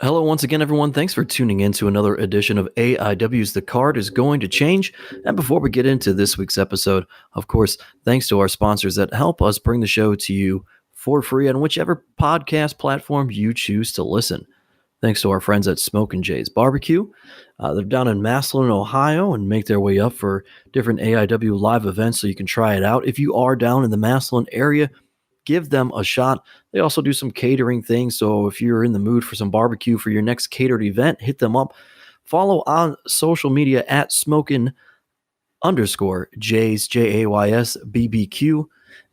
Hello, once again, everyone. Thanks for tuning in to another edition of AIW's The Card is Going to Change. And before we get into this week's episode, of course, thanks to our sponsors that help us bring the show to you for free on whichever podcast platform you choose to listen. Thanks to our friends at Smokin' Jay's Barbecue. They're down in Massillon, Ohio, and make their way up for different AIW live events so you can try it out. If you are down in the Massillon area, give them a shot. They also do some catering things, so if you're in the mood for some barbecue for your next catered event, hit them up. Follow on social media at smokin_Jays, Jays BBQ,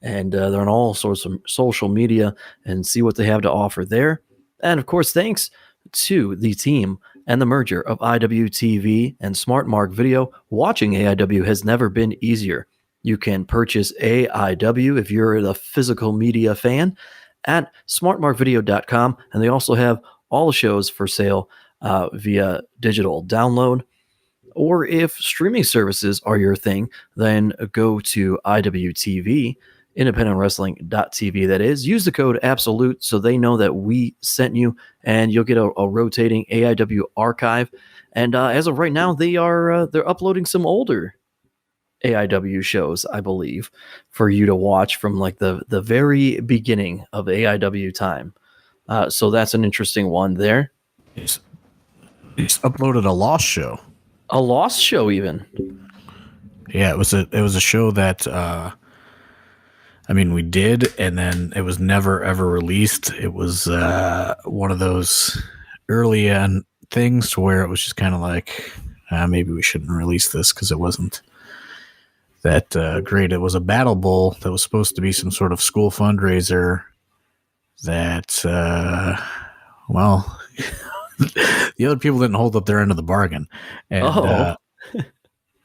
and they're on all sorts of social media and see what they have to offer there. And of course, thanks to the team and the merger of IWTV and SmartMark Video, watching AIW has never been easier. You can purchase AIW if you're the physical media fan at smartmarkvideo.com, and they also have all the shows for sale via digital download. Or if streaming services are your thing, then go to IWTV, independentwrestling.tv, that is. Use the code ABSOLUTE so they know that we sent you, and you'll get a rotating AIW archive. And as of right now, they're uploading some older AIW shows, I believe, for you to watch from like the very beginning of AIW time. So that's an interesting one there. He's uploaded a Lost show. A Lost show, even. Yeah, it was a show that we did, and then it was never ever released. It was one of those early on things to where it was just kind of like maybe we shouldn't release this because it wasn't that great. It was a Battle Bowl that was supposed to be some sort of school fundraiser that, the other people didn't hold up their end of the bargain. And,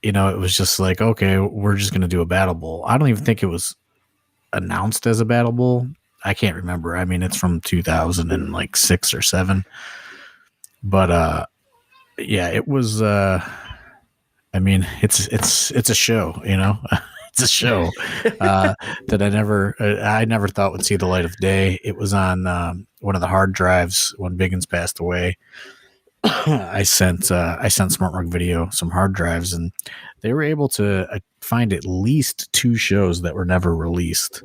it was just like, okay, we're just going to do a Battle Bowl. I don't even think it was announced as a Battle Bowl. I can't remember. I mean, it's from 2006 or 7. But, yeah, it was... it's a show, it's a show that I never thought would see the light of day. It was on one of the hard drives when Biggins passed away. I sent SmartMark Video some hard drives, and they were able to find at least 2 shows that were never released.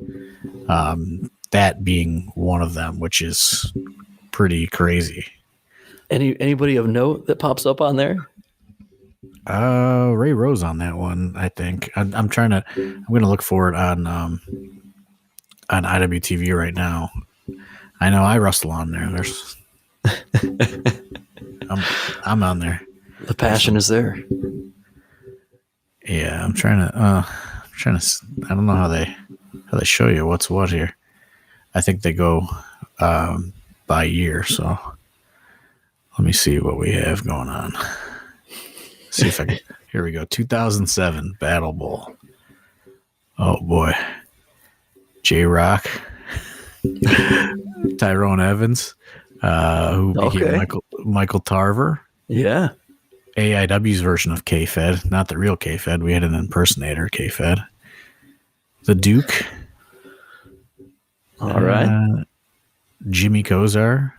That being one of them, which is pretty crazy. Anybody of note that pops up on there? Ray Rose on that one, I think. I'm going to look for it on IWTV right now. I know I wrestle on there. I'm on there. The passion is there. Yeah, I'm trying to, I don't know how they show you what's what here. I think they go, by year. So let me see what we have going on. See if I can. Here we go. 2007 Battle Bowl. Oh boy. J-Rock, Tyrone Evans, who became Michael Tarver. Yeah. AIW's version of K-Fed, not the real K-Fed. We had an impersonator K-Fed. The Duke. All right. Jimmy Kozar.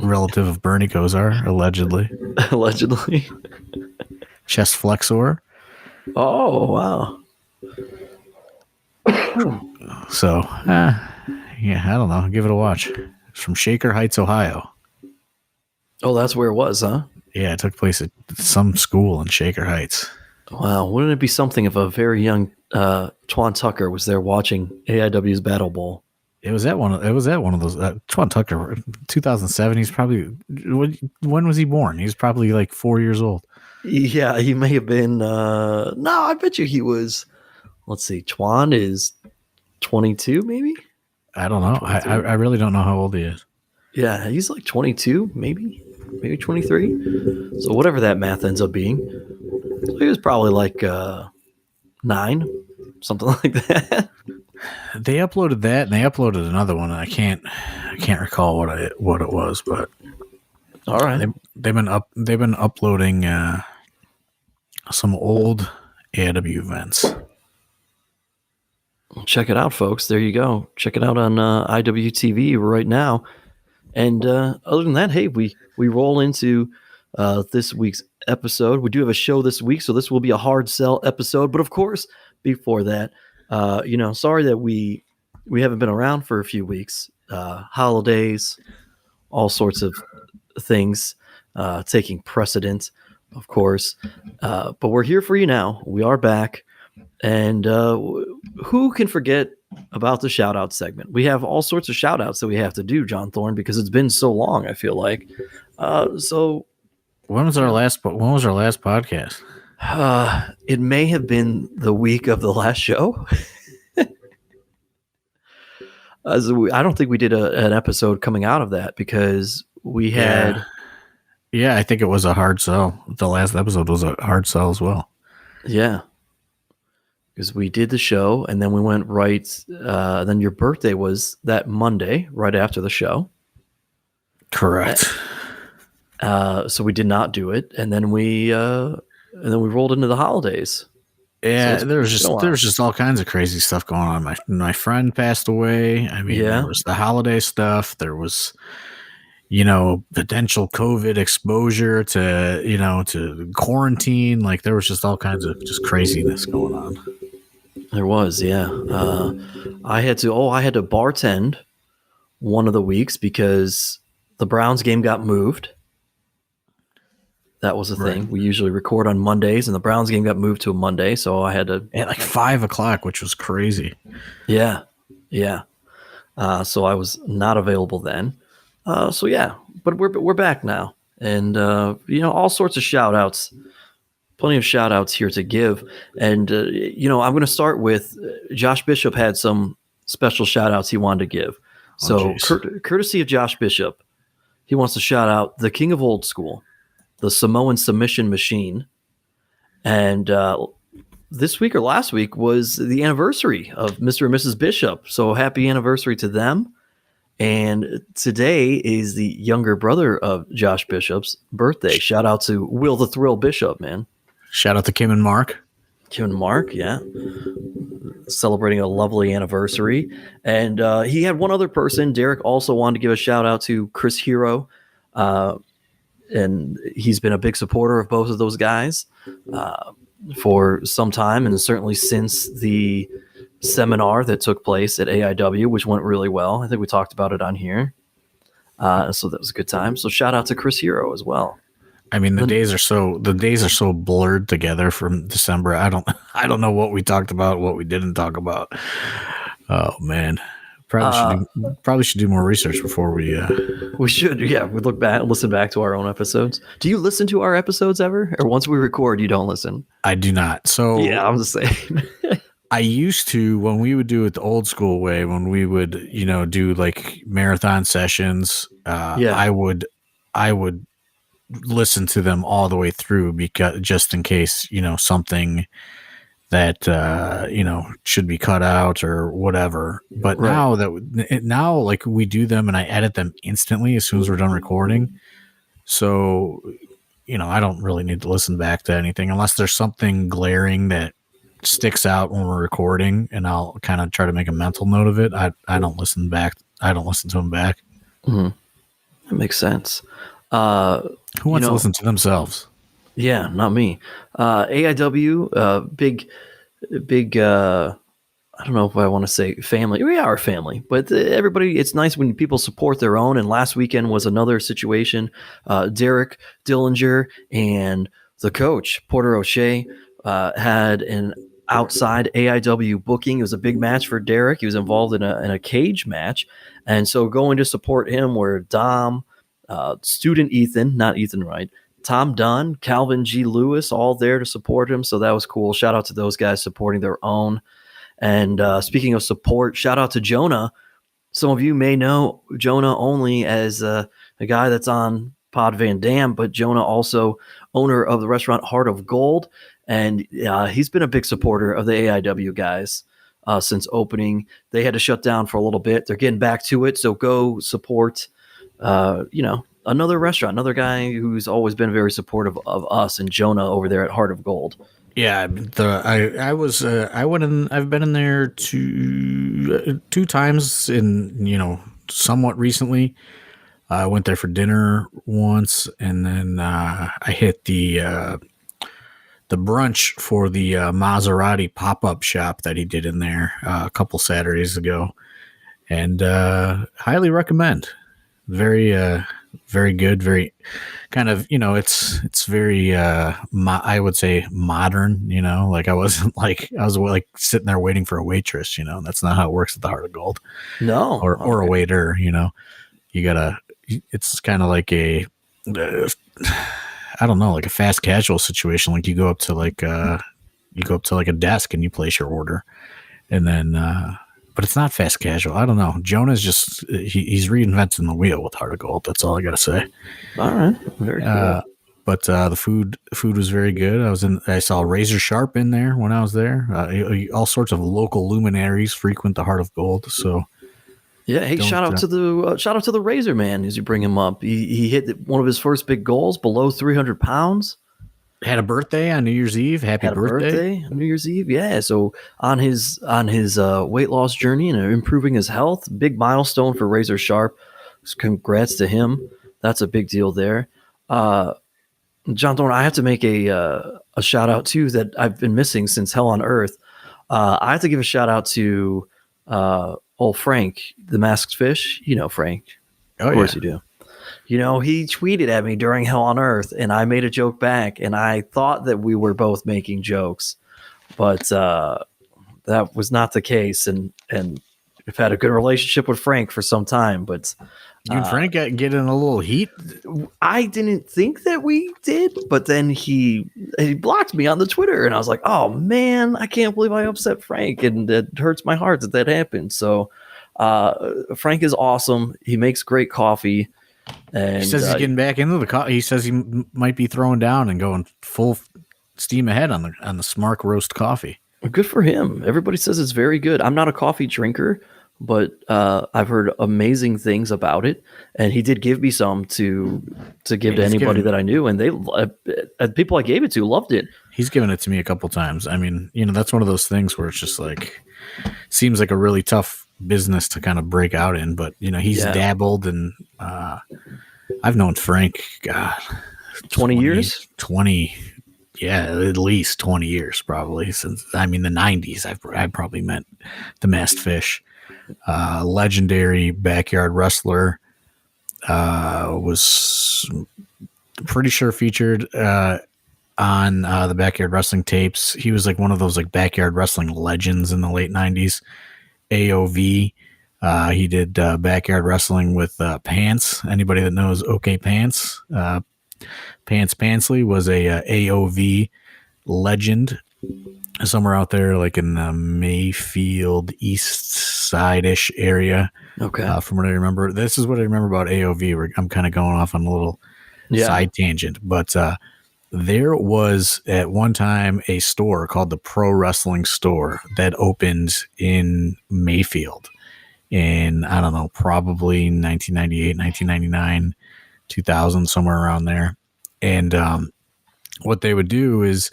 Relative of Bernie Kosar, allegedly. Allegedly. Chest Flexor. Oh, wow. So, yeah, I don't know. Give it a watch. It's from Shaker Heights, Ohio. Oh, that's where it was, huh? Yeah, it took place at some school in Shaker Heights. Wow, wouldn't it be something if a very young Twan Tucker was there watching AIW's Battle Bowl? It was at one of those. Twan Tucker, 2007. He's probably, when was he born? He was probably like 4 years old. Yeah, he may have been. No, I bet you he was. Let's see. Twan is 22, maybe. I don't know. I really don't know how old he is. Yeah, he's like 22, maybe 23. So whatever that math ends up being, he was probably like 9, something like that. They uploaded that, and they uploaded another one. I can't recall what it was, but all right, they've been uploading some old AIW events. Check it out, folks. There you go. Check it out on IWTV right now. And other than that, hey, we roll into this week's episode. We do have a show this week, so this will be a hard sell episode. But of course, before that, sorry that we haven't been around for a few weeks. Holidays, all sorts of things taking precedence, of course. But we're here for you now. We are back. And who can forget about the shout out segment? We have all sorts of shout outs that we have to do, John Thorne, because it's been so long, I feel like. So when was our last podcast? It may have been the week of the last show. I don't think we did an episode coming out of that because we had. Yeah, I think it was a hard sell. The last episode was a hard sell as well. Yeah. Because we did the show and then we went right. Then your birthday was that Monday, right after the show. Correct. So we did not do it, and then we rolled into the holidays. Yeah, so there was just all kinds of crazy stuff going on. My friend passed away. I mean, there was the holiday stuff. There was, potential COVID exposure to quarantine. Like there was just all kinds of just craziness going on. There was, yeah. I had to bartend one of the weeks because the Browns game got moved. That was a thing. We usually record on Mondays, and the Browns game got moved to a Monday, so I had to at like 5:00, which was crazy. Yeah. So I was not available then. But we're back now, and all sorts of shout outs. Plenty of shout outs here to give. And, I'm going to start with Josh Bishop had some special shout outs he wanted to give. So, courtesy of Josh Bishop, he wants to shout out the king of old school, the Samoan submission machine. And this week or last week was the anniversary of Mr. and Mrs. Bishop. So, happy anniversary to them. And today is the younger brother of Josh Bishop's birthday. Shout out to Will the Thrill Bishop, man. Shout out to Kim and Mark. Kim and Mark, yeah. Celebrating a lovely anniversary. And he had one other person. Derek also wanted to give a shout out to Chris Hero. And he's been a big supporter of both of those guys for some time. And certainly since the seminar that took place at AIW, which went really well. I think we talked about it on here. So that was a good time. So shout out to Chris Hero as well. I mean, the days are so blurred together from December. I don't know what we talked about, what we didn't talk about. Oh man, probably should do more research before we. We should, yeah. We listen back to our own episodes. Do you listen to our episodes ever, or once we record, you don't listen? I do not. So yeah, I'm the same. I used to, when we would do it the old school way, when we would do like marathon sessions. I would listen to them all the way through because just in case something that should be cut out or whatever. But now like we do them and I edit them instantly as soon as we're done recording. So I don't really need to listen back to anything unless there's something glaring that sticks out when we're recording, and I'll kind of try to make a mental note of it. I don't listen back. I don't listen to them back. Mm-hmm. That makes sense. Who wants to listen to themselves? Yeah, not me. AIW, big. I don't know if I want to say family. We are a family, but everybody. It's nice when people support their own. And last weekend was another situation. Derek Dillinger and the coach Porter O'Shea had an outside AIW booking. It was a big match for Derek. He was involved in a cage match, and so going to support him were Dom. Student Ethan, not Ethan Wright, Tom Dunn, Calvin G. Lewis, all there to support him. So that was cool. Shout out to those guys supporting their own. And speaking of support, shout out to Jonah. Some of you may know Jonah only as a guy that's on Pod Van Dam, but Jonah also owner of the restaurant Heart of Gold. And he's been a big supporter of the AIW guys since opening. They had to shut down for a little bit. They're getting back to it. So go support another restaurant, another guy who's always been very supportive of us, and Jonah over there at Heart of Gold. Yeah, I went in. I've been in there two times in somewhat recently. I went there for dinner once, and then I hit the brunch for the Maserati pop-up shop that he did in there a couple Saturdays ago, and highly recommend. Very very good, very kind of, it's very I would say modern, like I was like sitting there waiting for a waitress, that's not how it works at the Heart of Gold. No. Or a waiter, you gotta, it's kind of like a I don't know, like a fast casual situation. Like you go up to like a desk and you place your order, and then but it's not fast casual. I don't know. Jonah's just he's reinventing the wheel with Heart of Gold. That's all I gotta say. All right, very cool. But the food was very good. I saw Razor Sharp in there when I was there. All sorts of local luminaries frequent the Heart of Gold. So yeah, hey, shout out to the Razor Man as you bring him up. He hit one of his first big goals below 300 pounds. Had a birthday on New Year's Eve. Happy birthday on New Year's Eve. Yeah. So on his weight loss journey and improving his health, big milestone for Razor Sharp. Congrats to him. That's a big deal there. John Thorne, I have to make a shout out too that I've been missing since Hell on Earth. I have to give a shout out to old Frank, the Masked Fish. You know Frank. Oh, of course you do. He tweeted at me during Hell on Earth, and I made a joke back, and I thought that we were both making jokes, but that was not the case. And we've had a good relationship with Frank for some time, but you and Frank get in a little heat. I didn't think that we did, but then he blocked me on the Twitter, and I was like, oh man, I can't believe I upset Frank, and it hurts my heart that happened. So Frank is awesome. He makes great coffee. And he says he's getting back into the coffee. He says he might be throwing down and going full steam ahead on the Smart Roast coffee. Good for him. Everybody says it's very good. I'm not a coffee drinker, but I've heard amazing things about it. And he did give me some to give to anybody that I knew, and people I gave it to loved it. He's given it to me a couple times. I mean, that's one of those things where it's just like seems like a really tough business to kind of break out in, but he's dabbled, and I've known Frank 20 years, at least 20 years probably, since the 90s. I've probably met the Masked Fish. Legendary backyard wrestler, was pretty sure featured on the Backyard Wrestling tapes. He was like one of those like backyard wrestling legends in the late 90s. AOV. He did backyard wrestling with Pants. Anybody that knows OK Pants, Pants Pantsley was a AOV legend somewhere out there, like in the Mayfield East Side-ish area. Okay. From what I remember, this is what I remember about AOV. Where I'm kind of going off on a little side tangent, but there was at one time a store called the Pro Wrestling Store that opened in Mayfield in, I don't know, probably 1998, 1999, 2000, somewhere around there. And what they would do is,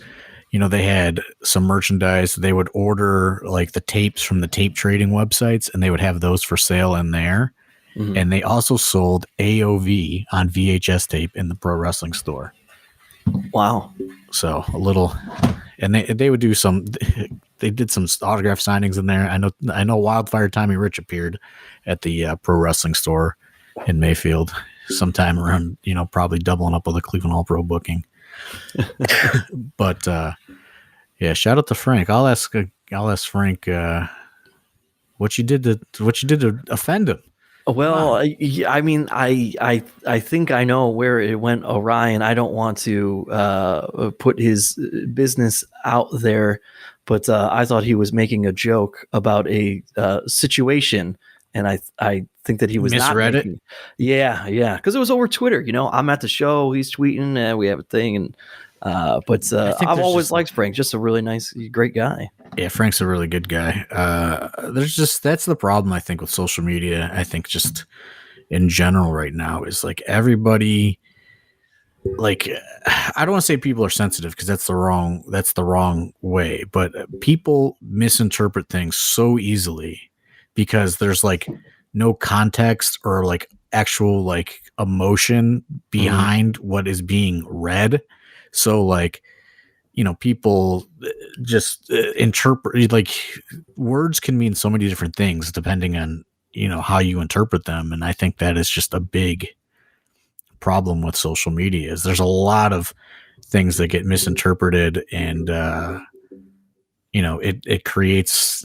they had some merchandise. They would order like the tapes from the tape trading websites, and they would have those for sale in there. Mm-hmm. And they also sold AOV on VHS tape in the Pro Wrestling Store. Wow. So a little, and they would do they did some autograph signings in there. I know Wildfire Tommy Rich appeared at the Pro Wrestling Store in Mayfield sometime around, probably doubling up with a Cleveland All Pro booking. But yeah, shout out to Frank. I'll ask Frank what you did to offend him. Well, I mean, I think I know where it went awry, and I don't want to put his business out there, but I thought he was making a joke about a situation, and I think that he was misread not it. Yeah, because it was over Twitter. I'm at the show, he's tweeting, and we have a thing, and but I've always liked Frank. Just a really nice, great guy. Yeah, Frank's a really good guy. That's the problem, I think, with social media. I think just in general right now is like everybody, like, I don't want to say people are sensitive because that's the wrong way, but people misinterpret things so easily because there's like no context or like actual like emotion behind what is being read. So like, people just interpret, like, words can mean so many different things depending on, how you interpret them. And I think that is just a big problem with social media is there's a lot of things that get misinterpreted and, it creates,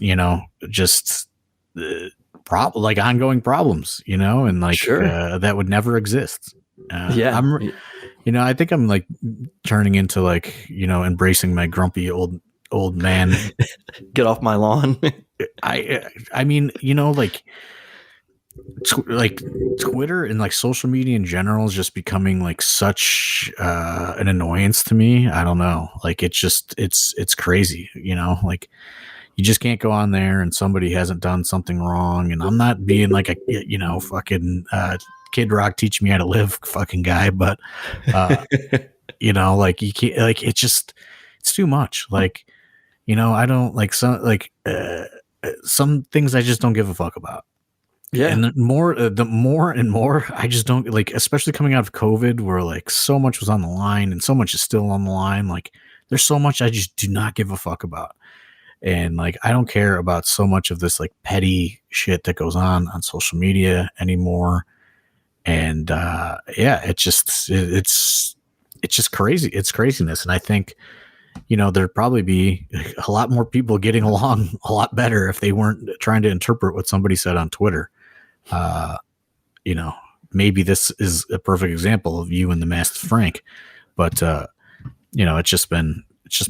just like ongoing problems, and like, Sure. that would never exist. Yeah. I think I'm like turning into like, embracing my grumpy old man. Get off my lawn. I mean, like Twitter and like social media in general is just becoming like such an annoyance to me. I don't know. Like it's crazy, like you just can't go on there and somebody hasn't done something wrong. And I'm not being like a, fucking Kid Rock teach me how to live fucking guy, but like you can't, like it's too much. Like, I don't like some things I just don't give a fuck about. Yeah. And the more and more, I just don't like, especially coming out of COVID where like so much was on the line and so much is still on the line. Like there's so much I just do not give a fuck about. And like, I don't care about so much of this like petty shit that goes on social media anymore. And it's just crazy. It's craziness. And I think, there'd probably be a lot more people getting along a lot better if they weren't trying to interpret what somebody said on Twitter. Maybe this is a perfect example of you and the masked Frank, but it's just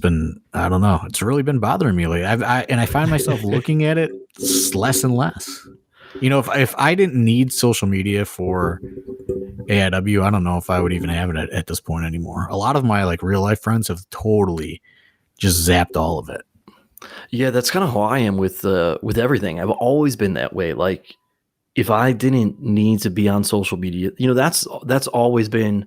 been, I don't know. It's really been bothering me lately. I find myself looking at it less and less. If I didn't need social media for AIW, I don't know if I would even have it at this point anymore. A lot of my like real life friends have totally just zapped all of it. Yeah, that's kind of how I am with everything. I've always been that way. Like if I didn't need to be on social media, that's always been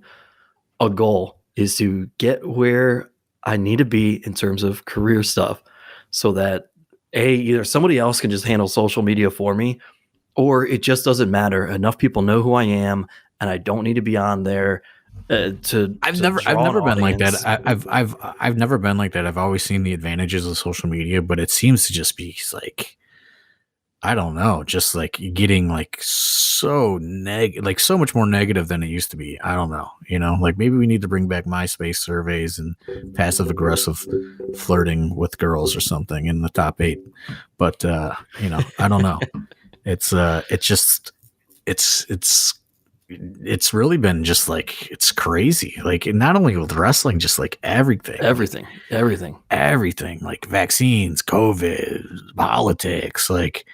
a goal, is to get where I need to be in terms of career stuff, so that either somebody else can just handle social media for me, or it just doesn't matter. Enough people know who I am, and I don't need to be on there. I've never been like that. I've never been like that. I've always seen the advantages of social media, but it seems to just be like, I don't know, just like getting like so so much more negative than it used to be. I don't know, like maybe we need to bring back MySpace surveys and passive aggressive flirting with girls or something in the top 8. But I don't know. It's really been just like, it's crazy. Like not only with wrestling, just like everything, like vaccines, COVID, politics, like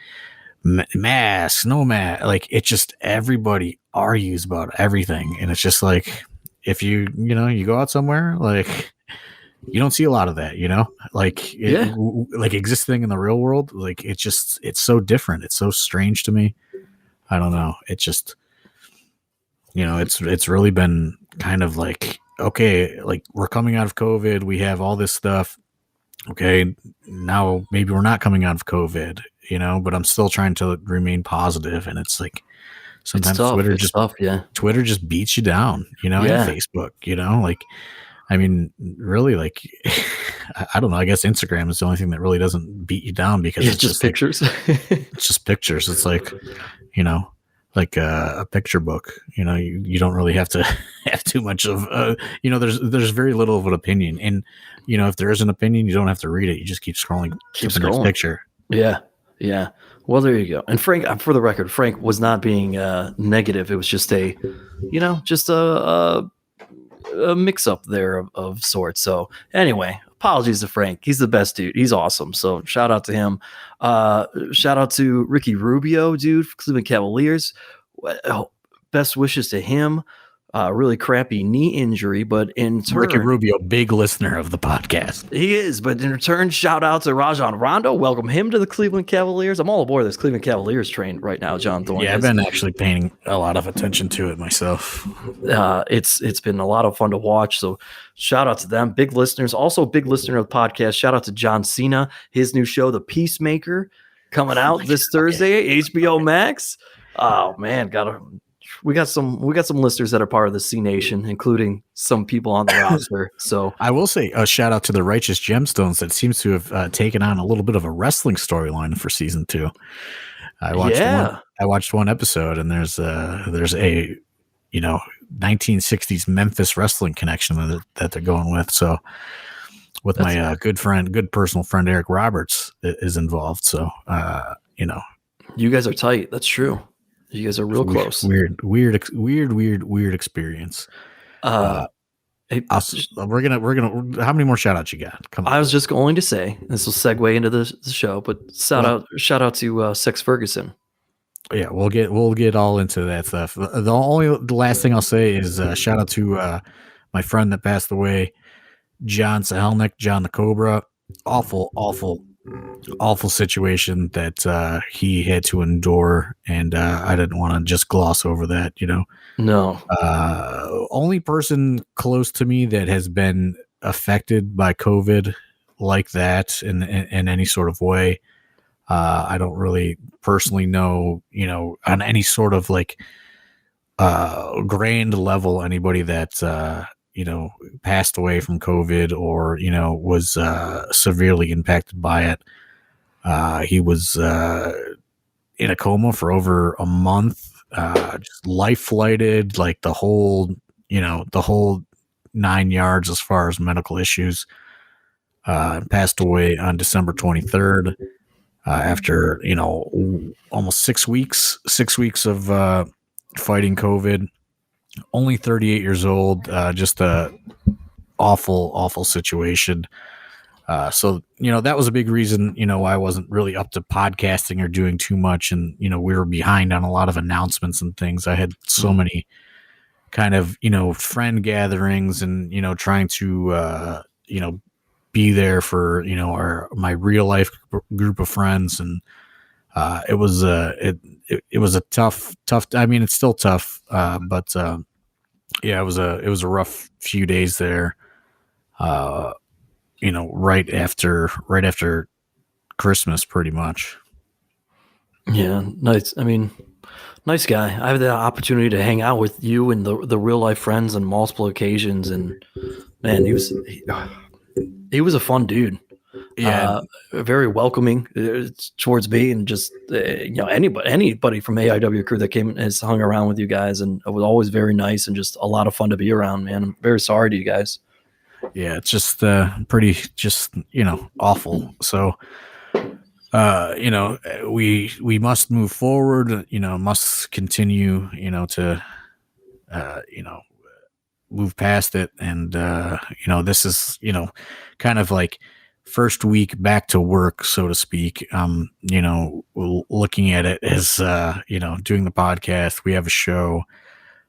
masks, no mask. Like it's just, everybody argues about everything. And it's just like, if you go out somewhere, like you don't see a lot of that, like, like existing in the real world. Like it's so different. It's so strange to me. I don't know. It just, it's really been kind of like, okay, like we're coming out of COVID. We have all this stuff. Okay. Now maybe we're not coming out of COVID, but I'm still trying to remain positive. And it's like, sometimes Twitter just beats you down, and Facebook, like, I mean, really, like, I don't know. I guess Instagram is the only thing that really doesn't beat you down, because it's just pictures. It's just pictures. It's like, like a picture book. You don't really have to have too much of. There's very little of an opinion, and if there is an opinion, you don't have to read it. You just keep scrolling. Keep the next picture. Yeah. Well, there you go. And Frank, for the record, Frank was not being negative. It was just a mix up there of sorts. So anyway, apologies to Frank. He's the best dude. He's awesome. So shout out to him. Shout out to Ricky Rubio, dude, for Cleveland Cavaliers. Best wishes to him. Really crappy knee injury, but in turn, Ricky Rubio, big listener of the podcast. He is, but in return, shout out to Rajon Rondo. Welcome him to the Cleveland Cavaliers. I'm all aboard this Cleveland Cavaliers train right now, John Thorne. Yeah, I've been actually paying a lot of attention to it myself. It's been a lot of fun to watch. So shout out to them. Big listeners. Also big listener of the podcast. Shout out to John Cena. His new show, The Peacemaker, coming out this Thursday, HBO Max. Oh man, we got some listeners that are part of the C Nation, including some people on the roster. So I will say a shout out to the Righteous Gemstones that seems to have taken on a little bit of a wrestling storyline for season 2. I watched one episode, and there's a 1960s Memphis wrestling connection that they're going with. So with my good personal friend Eric Roberts is involved. So you guys are tight. That's true. You guys are real close. Weird experience. We're gonna. How many more shout outs you got? Come on. I was just going to say, this will segue into the show, but shout out to Sex Ferguson. Yeah, we'll get all into that stuff. The last thing I'll say is shout out to my friend that passed away, John Sahelnick, John the Cobra. Awful situation that he had to endure, and I didn't want to just gloss over that. No. Only person close to me that has been affected by COVID like that in any sort of way. I don't really personally know, on any sort of like grand level, anybody that, passed away from COVID or, was severely impacted by it. He was in a coma for over a month, just life flighted, like the whole 9 yards as far as medical issues. Passed away on December 23rd. After almost 6 weeks of fighting COVID, only 38 years old, just a awful situation. So that was a big reason why I wasn't really up to podcasting or doing too much, and we were behind on a lot of announcements and things. I had so many kind of friend gatherings and trying to be there for my real life group of friends, and it was a tough. I mean, it's still tough, but it was a rough few days there. Right after Christmas, pretty much. Yeah, nice. I mean, nice guy. I had the opportunity to hang out with you and the real life friends on multiple occasions, and man, he was a fun dude. Yeah, very welcoming towards me, and just anybody from AIW crew that came and has hung around with you guys, and it was always very nice and just a lot of fun to be around. Man, I'm very sorry to you guys. Yeah, it's just pretty, just awful. So we must move forward. Must continue. To move past it, and this is kind of like first week back to work, so to speak. Looking at it as doing the podcast, we have a show,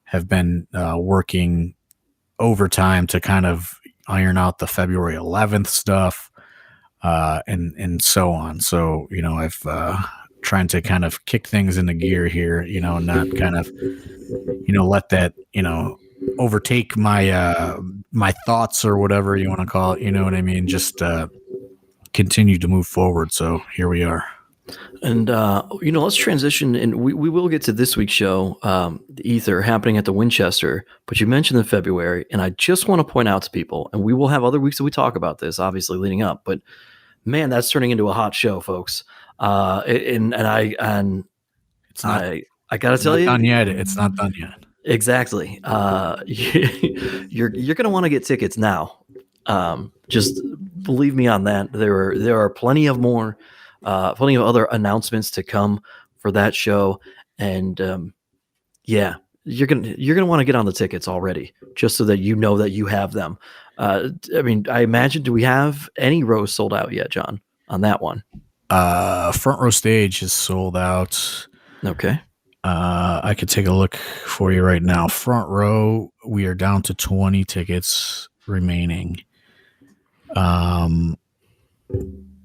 have been working overtime to kind of iron out the February 11th stuff, and so on. So I've trying to kind of kick things into gear here, not kind of let that overtake my my thoughts or whatever you want to call it. You know what I mean? Just continue to move forward. So here we are. And let's transition, and we will get to this week's show, the Ether, happening at the Winchester. But you mentioned in February, and I just want to point out to people, and we will have other weeks that we talk about this, obviously leading up. But man, that's turning into a hot show, folks. I gotta tell you, done yet. It's not done yet. Exactly. You're gonna want to get tickets now. Just believe me on that. There are plenty of other announcements to come for that show, and you're gonna want to get on the tickets already, just so that that you have them. I mean, I imagine, do we have any rows sold out yet, John, on that one? Front row stage is sold out. Okay. I could take a look for you right now. Front row, we are down to 20 tickets remaining.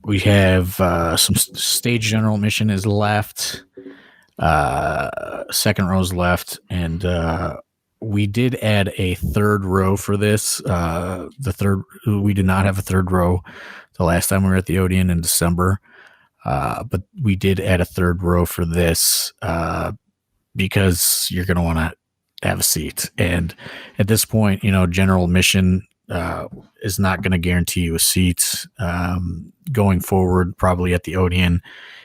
We have some stage general admission is left. Second row's left, and we did add a third row for this. We did not have a third row the last time we were at the Odeon in December, but we did add a third row for this. because you're going to want to have a seat. And at this point, general admission is not going to guarantee you a seat going forward, probably at the Odeon.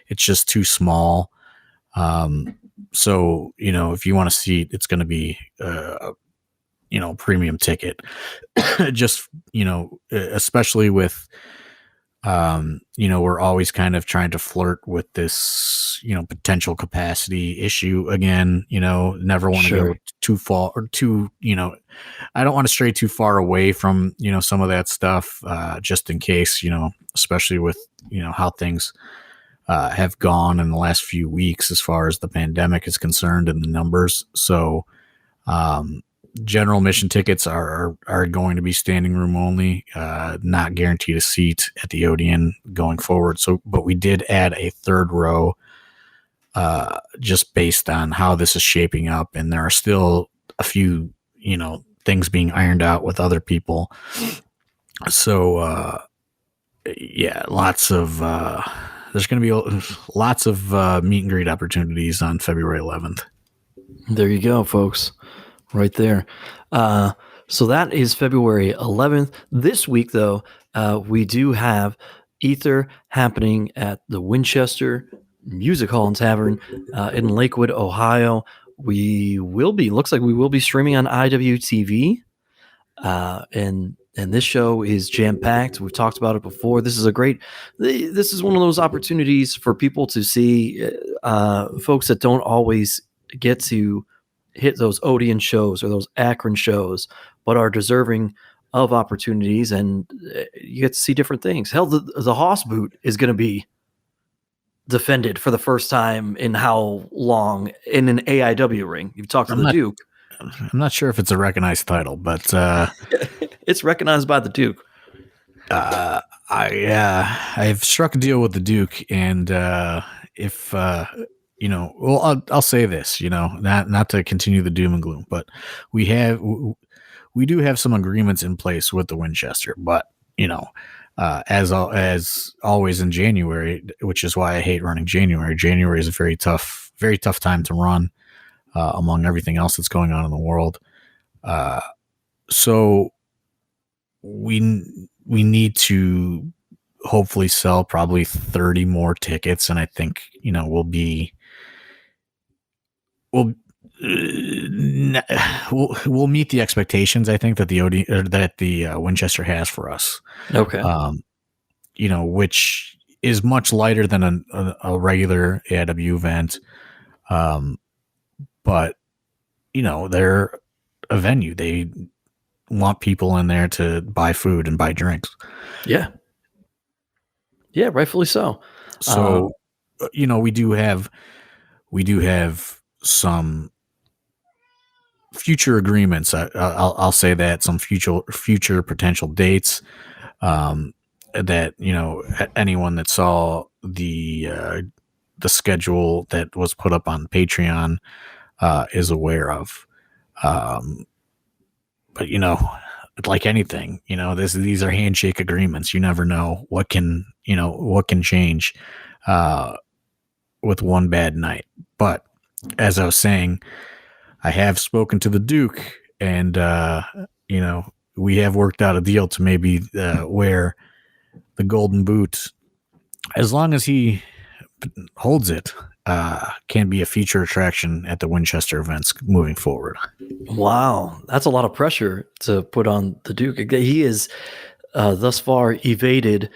It's just too small. So, if you want a seat, it's going to be, premium ticket. Just, especially with, we're always kind of trying to flirt with this, potential capacity issue again, never want to Sure. go too far or too, I don't want to stray too far away from, some of that stuff, just in case, especially with, how things have gone in the last few weeks as far as the pandemic is concerned and the numbers. So, general admission tickets are going to be standing room only, not guaranteed a seat at the Odeon going forward. So, but we did add a third row, just based on how this is shaping up. And there are still a few, things being ironed out with other people. So, lots of, there's going to be lots of meet and greet opportunities on February 11th. There you go, folks. Right there. So that is February 11th. This week, though, we do have Ether happening at the Winchester Music Hall and Tavern in Lakewood, Ohio. Looks like we will be streaming on IWTV. And this show is jam-packed. We've talked about it before. This is one of those opportunities for people to see folks that don't always get to hit those Odeon shows or those Akron shows, but are deserving of opportunities, and you get to see different things. Hell, the Haas boot is going to be defended for the first time in how long in an AIW ring. You've talked to the Duke. I'm not sure if it's a recognized title, but it's recognized by the Duke. I've struck a deal with the Duke, and if I'll say this, not to continue the doom and gloom, but we do have some agreements in place with the Winchester, but as always in January, which is why I hate running January. January is a very tough time to run, among everything else that's going on in the world. So we need to hopefully sell probably 30 more tickets, and I think we'll meet the expectations, I think, that the Winchester has for us. Okay. Which is much lighter than a regular AIW event. But they're a venue. They want people in there to buy food and buy drinks. Yeah. Yeah, rightfully so. So, we do have some future agreements. I'll say that some future potential dates, that, anyone that saw the schedule that was put up on Patreon, is aware of. But like anything, these are handshake agreements. You never know what can change, with one bad night. But as I was saying, I have spoken to the Duke, and, we have worked out a deal to maybe wear the golden boot, as long as he holds it, can be a feature attraction at the Winchester events moving forward. Wow, that's a lot of pressure to put on the Duke. He is thus far evaded,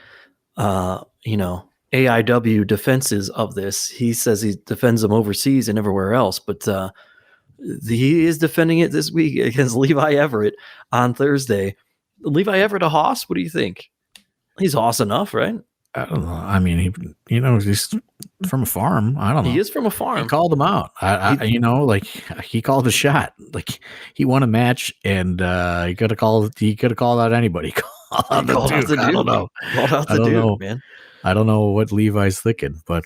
AIW defenses of this. He says he defends them overseas and everywhere else, but he is defending it this week against Levi Everett on Thursday. Levi Everett, a Haas? What do you think? He's Haas enough, right? I don't know. I mean, he's from a farm. I don't know. He is from a farm. He called him out. He called a shot. Like, he won a match, and he could have called out anybody. Called out the Duke. I don't know. Called out the Duke, man. I don't know what Levi's thinking, but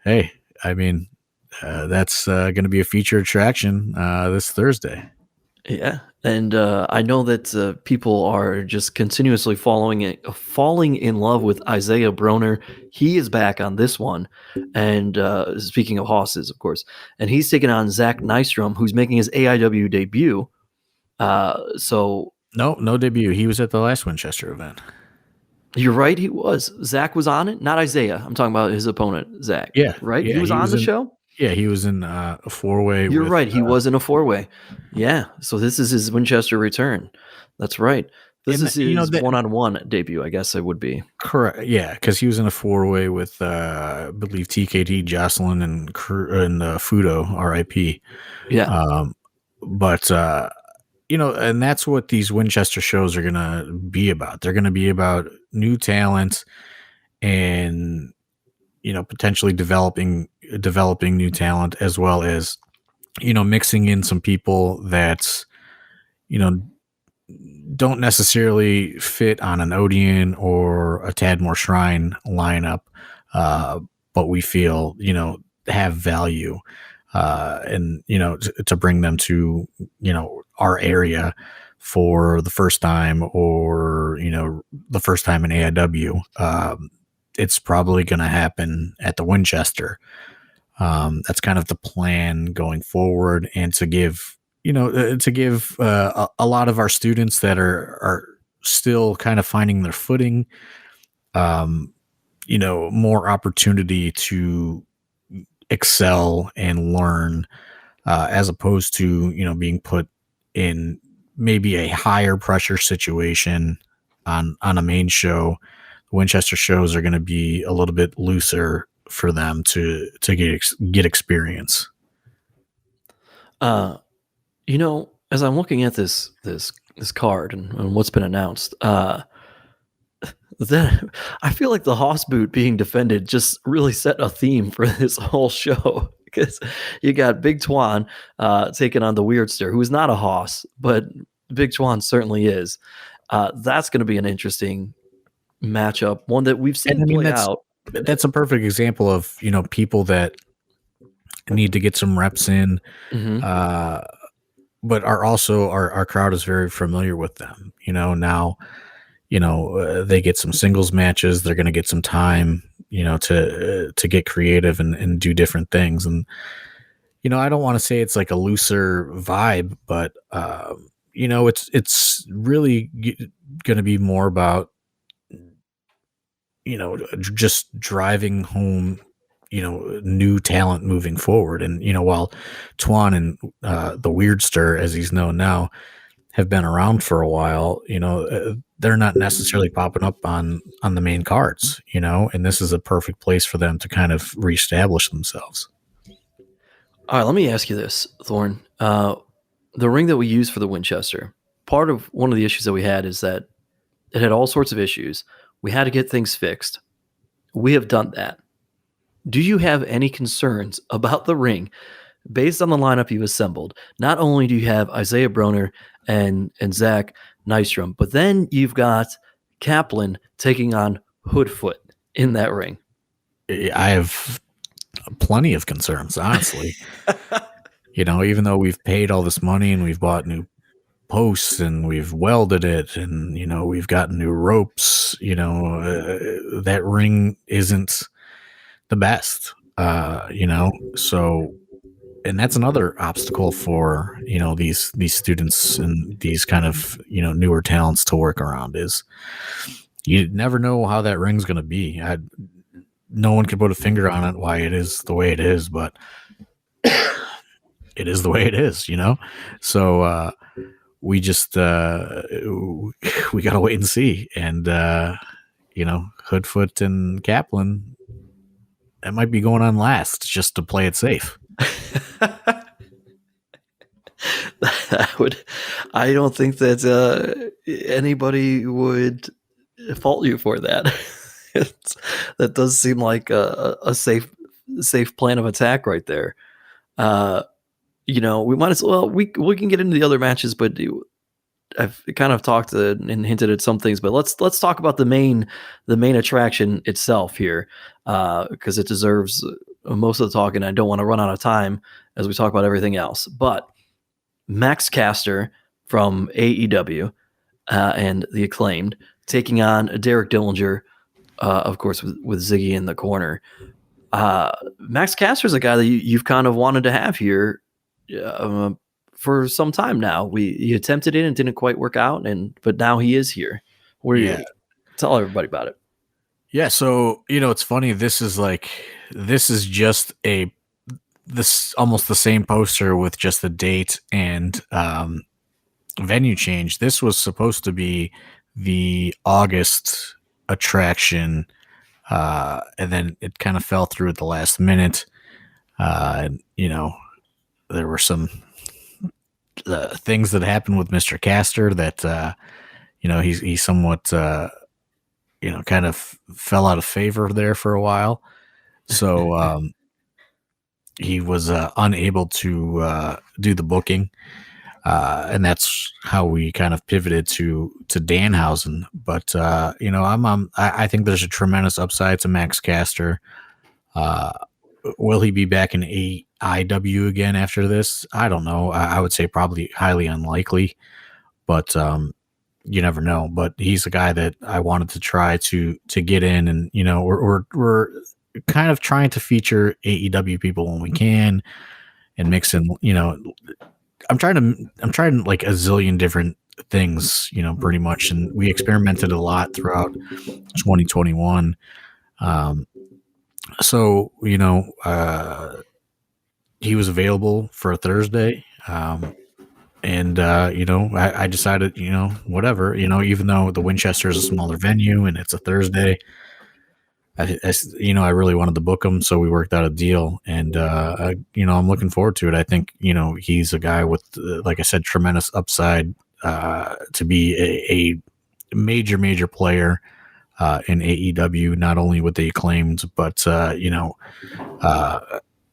hey, I mean, that's going to be a feature attraction this Thursday. Yeah, and I know that people are just continuously falling in love with Isaiah Broner. He is back on this one, and speaking of hosses, of course, and he's taking on Zach Nystrom, who's making his AIW debut. So No debut. He was at the last Winchester event. you're right, he was. Zach was on it, not Isaiah. I'm talking about his opponent, Zach. Yeah, Right? He yeah, was on the show. he was in a 4-way You're with. right. He was in a 4-way. Yeah. So this is his Winchester return. That's right. This And is his one-on-one debut, I guess it would be. Correct. Yeah, because he was in a 4-way with, I believe, TKT, Jocelyn, and Fudo, RIP. Yeah. But and that's what these Winchester shows are gonna be about. They're gonna be about new talent and potentially developing new talent, as well as mixing in some people that don't necessarily fit on an Odeon or a Tadmor Shrine lineup, but we feel have value, and to bring them to our area for the first time, or the first time in AIW. It's probably going to happen at the Winchester. That's kind of the plan going forward, and to give a lot of our students that are still kind of finding their footing, more opportunity to excel and learn, as opposed to being put in maybe a higher pressure situation on a main show. Winchester shows are going to be a little bit looser for them to get experience. As I'm looking at this card and what's been announced, then I feel like the Hoss boot being defended just really set a theme for this whole show, because you got Big Twan taking on the Weirdster, who's not a Hoss, but Big Twan certainly is. That's going to be an interesting matchup, one that we've seen play out. That's a perfect example of people that need to get some reps in, but are also our crowd is very familiar with them. Now they get some singles matches. They're going to get some time, to get creative and do different things. And I don't want to say it's like a looser vibe, but it's really going to be more about just driving home new talent moving forward. And while Twan and the Weirdster, as he's known now, have been around for a while, they're not necessarily popping up on the main cards, and this is a perfect place for them to kind of reestablish themselves. All right, let me ask you this, Thorne. The ring that we use for the Winchester, part of one of the issues that we had is that it had all sorts of issues. We had to get things fixed. We have done that. Do you have any concerns about the ring based on the lineup you've assembled? Not only do you have Isaiah Broner and Zach Nystrom, but then you've got Kaplan taking on Hoodfoot in that ring. I have plenty of concerns, honestly. Even though we've paid all this money and we've bought new posts and we've welded it and we've got new ropes, that ring isn't the best, so, and that's another obstacle for these students and these kind of newer talents to work around, is you never know how that ring's going to be. No one can put a finger on it why it is the way it is, but it is the way it is, so we just we gotta wait and see. And Hoodfoot and Kaplan, that might be going on last just to play it safe. I don't think that anybody would fault you for that. That does seem like a safe plan of attack right there. We might as well, we can get into the other matches, but I've kind of talked and hinted at some things, but let's talk about the main attraction itself here, because it deserves most of the talk, and I don't want to run out of time as we talk about everything else. But Max Caster from AEW and the Acclaimed taking on Derek Dillinger, of course, with Ziggy in the corner. Max Caster is a guy that you've kind of wanted to have here for some time now. He attempted it and didn't quite work out, but now he is here. Tell everybody about it. Yeah, so it's funny. This is just this almost the same poster with just the date and venue change. This was supposed to be the August attraction, and then it kind of fell through at the last minute. And there were some things that happened with Mr. Caster that he somewhat kind of fell out of favor there for a while. So he was unable to do the booking. And that's how we kind of pivoted to Danhausen. But I think there's a tremendous upside to Max Caster. Will he be back in AIW again after this? I don't know. I would say probably highly unlikely, but you never know. But he's a guy that I wanted to try to get in, and we're kind of trying to feature AEW people when we can, and mix in. I'm trying like a zillion different things, pretty much, and we experimented a lot throughout 2021. So he was available for a Thursday, and I decided, whatever, even though the Winchester is a smaller venue and it's a Thursday, I really wanted to book him, so we worked out a deal, and I'm looking forward to it. I think he's a guy with, like I said, tremendous upside to be a major player in AEW, not only with the Acclaimed, but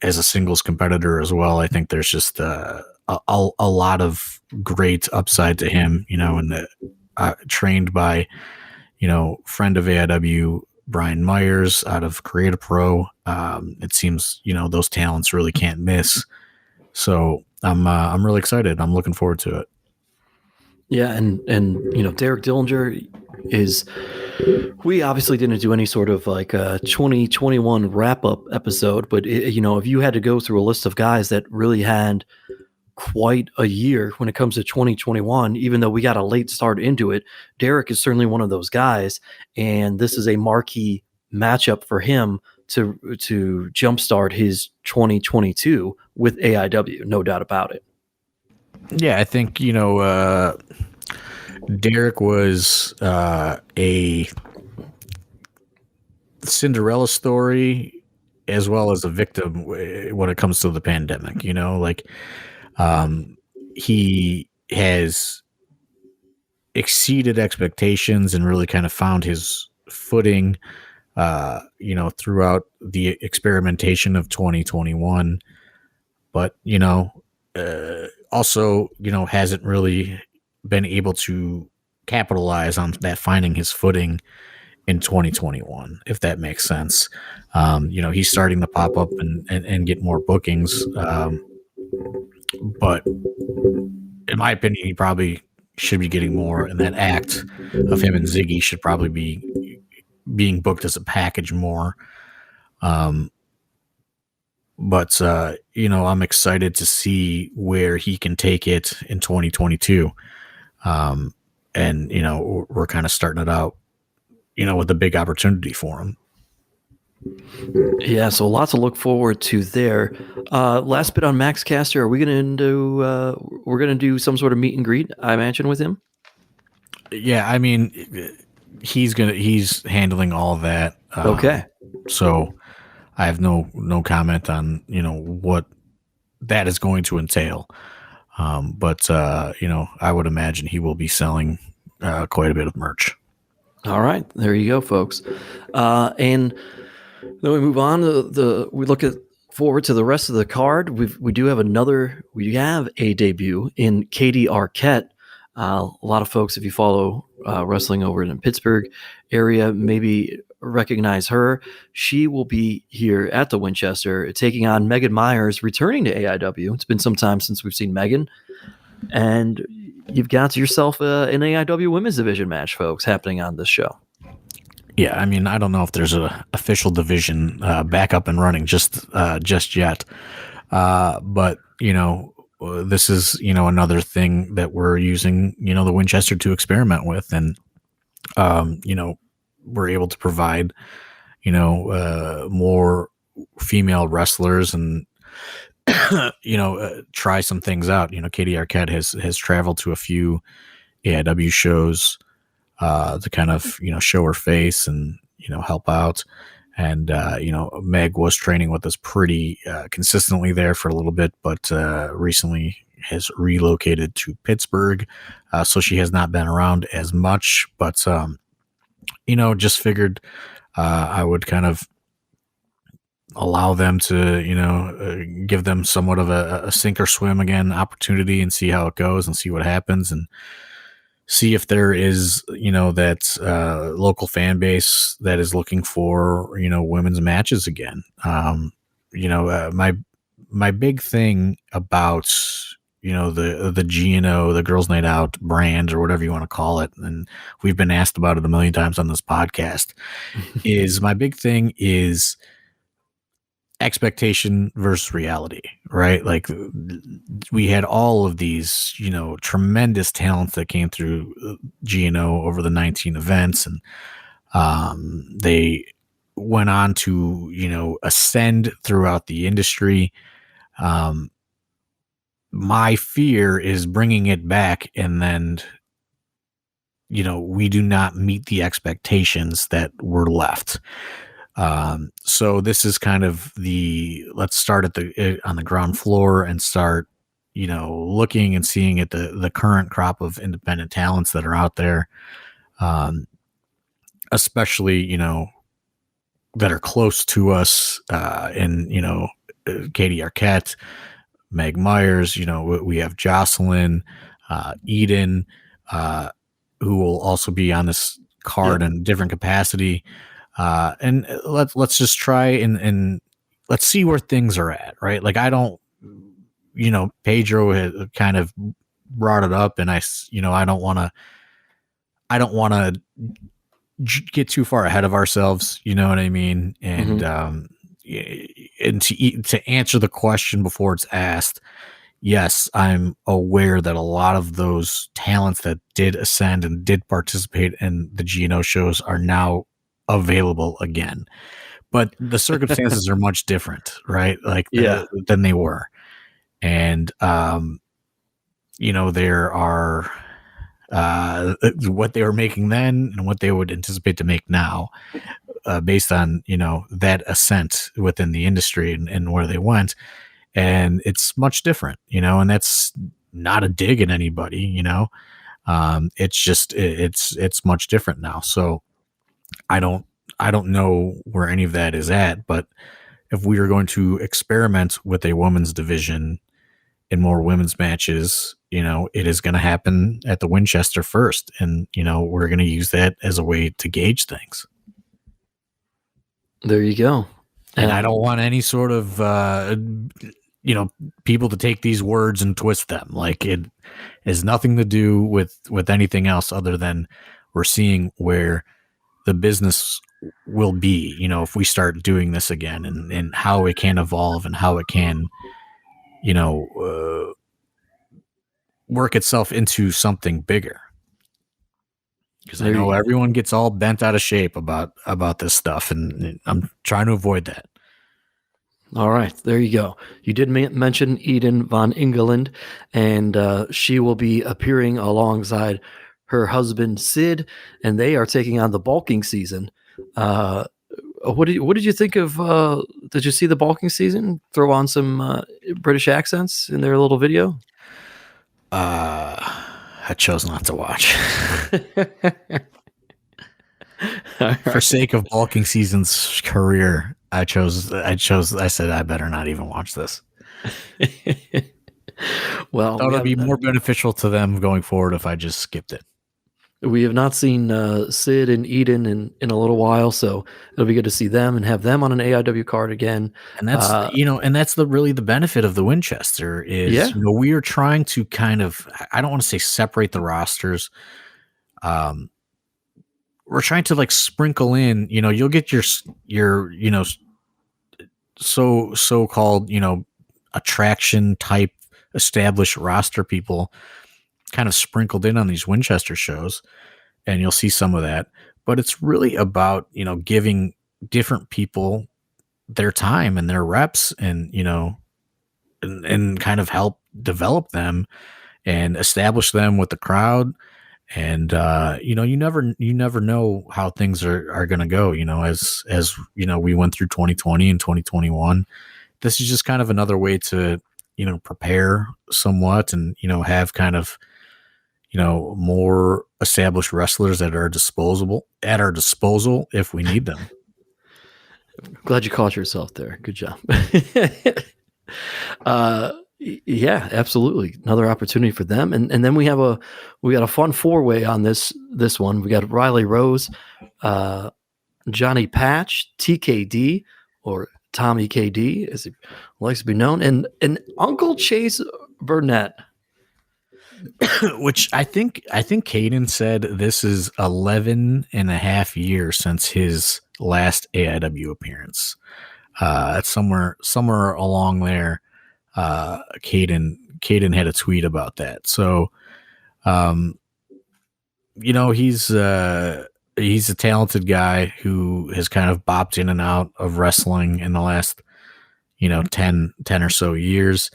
as a singles competitor as well. I think there's just a lot of great upside to him, and trained by friend of AIW, Brian Myers out of Creative Pro. It seems those talents really can't miss. So I'm really excited. I'm looking forward to it. Yeah, and Derek Dillinger is. We obviously didn't do any sort of like a 2021 wrap up episode, but if you had to go through a list of guys that really had quite a year when it comes to 2021, even though we got a late start into it, Derek is certainly one of those guys, and this is a marquee matchup for him to jumpstart his 2022 with AIW, no doubt about it. Yeah, I think Derek was a Cinderella story as well as a victim when it comes to the pandemic. He has exceeded expectations and really kind of found his footing, throughout the experimentation of 2021. But, also, hasn't really been able to capitalize on that, finding his footing in 2021, if that makes sense. He's starting to pop up and get more bookings. But in my opinion, he probably should be getting more, and that act of him and Ziggy should probably be being booked as a package more. But I'm excited to see where he can take it in 2022. And we're kind of starting it out, with a big opportunity for him. Yeah, so lots to look forward to there. Last bit on Max Caster, are we going to do? We're going to do some sort of meet and greet, I imagine, with him. Yeah, I mean, he's handling all of that. Okay. So I have no comment on what that is going to entail. But I would imagine he will be selling quite a bit of merch. All right, there you go, folks. And then we move on to we look forward to the rest of the card. We have a debut in Katie Arquette. A lot of folks, if you follow wrestling over in the Pittsburgh area, maybe recognize her. She will be here at the Winchester taking on Megan Myers, returning to AIW. It's been some time since we've seen Megan. And you've got yourself an AIW Women's Division match, folks, happening on this show. Yeah, I mean, I don't know if there's an official division back up and running just yet. But, this is, another thing that we're using, the Winchester to experiment with. And, we're able to provide, more female wrestlers and, try some things out. Katie Arquette has traveled to a few AIW shows to kind of, show her face and, help out. And, Meg was training with us pretty consistently there for a little bit, but recently has relocated to Pittsburgh. So she has not been around as much, but, just figured I would kind of allow them to, give them somewhat of a sink or swim again opportunity and see how it goes and see what happens and see if there is, that local fan base that is looking for, women's matches again. My big thing about, the GNO, the Girls Night Out brand or whatever you want to call it, and we've been asked about it a million times on this podcast, is my big thing is expectation versus reality, right? Like we had all of these, tremendous talents that came through GNO over the 19 events, and they went on to, ascend throughout the industry. My fear is bringing it back and then, we do not meet the expectations that were left. So this is kind of let's start on the ground floor and start, looking and seeing at the current crop of independent talents that are out there. Especially, that are close to us, and, Katie Arquette, Meg Myers, we have Jocelyn, Eden, who will also be on this card in a different capacity. And let's just try and let's see where things are at, right? Like I don't, Pedro had kind of brought it up, and I don't want to get too far ahead of ourselves. You know what I mean? And and to answer the question before it's asked, yes, I'm aware that a lot of those talents that did ascend and did participate in the GNO shows are now available again, but the circumstances are much different, right? Like than they were. And, there are, what they were making then and what they would anticipate to make now, based on, that ascent within the industry and where they went. And it's much different, and that's not a dig at anybody, it's just, it's much different now. So I don't know where any of that is at, but if we are going to experiment with a women's division in more women's matches, it is going to happen at the Winchester first. And, we're going to use that as a way to gauge things. There you go. And I don't want any sort of, people to take these words and twist them. Like it has nothing to do with anything else other than we're seeing where the business will be, if we start doing this again, and how it can evolve and how it can, work itself into something bigger. Because I know everyone gets all bent out of shape about this stuff, and I'm trying to avoid that. All right, there you go. You did mention Eden von Engelin, and she will be appearing alongside her husband Sid, and they are taking on the Bulking Season. What did you think of? Did you see the Bulking Season throw on some British accents in their little video? I chose not to watch. For sake of Bulking Season's career, I said I better not even watch this. Well, it would be more beneficial to them going forward if I just skipped it. We have not seen Sid and Eden in a little while, so it'll be good to see them and have them on an AIW card again. And that's and that's really the benefit of the Winchester is Yeah. we are trying to kind of, I don't want to say separate the rosters. We're trying to like sprinkle in, you'll get your so-called, attraction type established roster people kind of sprinkled in on these Winchester shows, and you'll see some of that. But it's really about, giving different people their time and their reps and, and kind of help develop them and establish them with the crowd. And, you never know how things are going to go, as we went through 2020 and 2021. This is just kind of another way to, prepare somewhat and, have kind of, more established wrestlers at our disposal if we need them. Glad you caught yourself there. Good job. Yeah, absolutely. Another opportunity for them. And then we got a fun 4-way on this one. We got Riley Rose, Johnny Patch, TKD, or Tommy KD, as he likes to be known, and Uncle Chase Burnett. Which I think Caden said this is 11 and a half years since his last AIW appearance. It's somewhere along there. Caden had a tweet about that. So, he's a talented guy who has kind of bopped in and out of wrestling in the last, 10 or so years.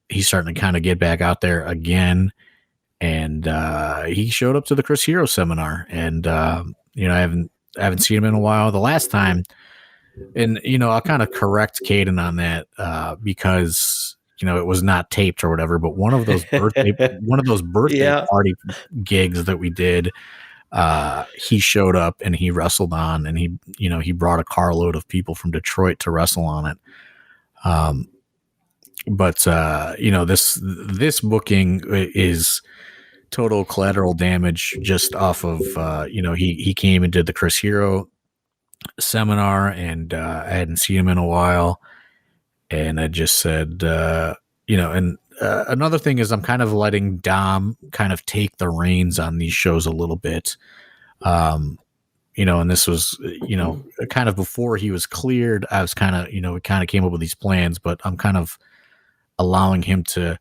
He's starting to kind of get back out there again. And, he showed up to the Chris Hero seminar, and, I haven't seen him in a while. The last time, and, I'll kind of correct Caden on that, because, it was not taped or whatever, but one of those birthday Yeah. party gigs that we did, he showed up and he wrestled on, and he brought a carload of people from Detroit to wrestle on it. But this booking is total collateral damage just off of, he came and did the Chris Hero seminar, and I hadn't seen him in a while, and I just said, another thing is I'm kind of letting Dom kind of take the reins on these shows a little bit. And this was, kind of before he was cleared. I was kind of, we kind of came up with these plans, but I'm kind of allowing him to,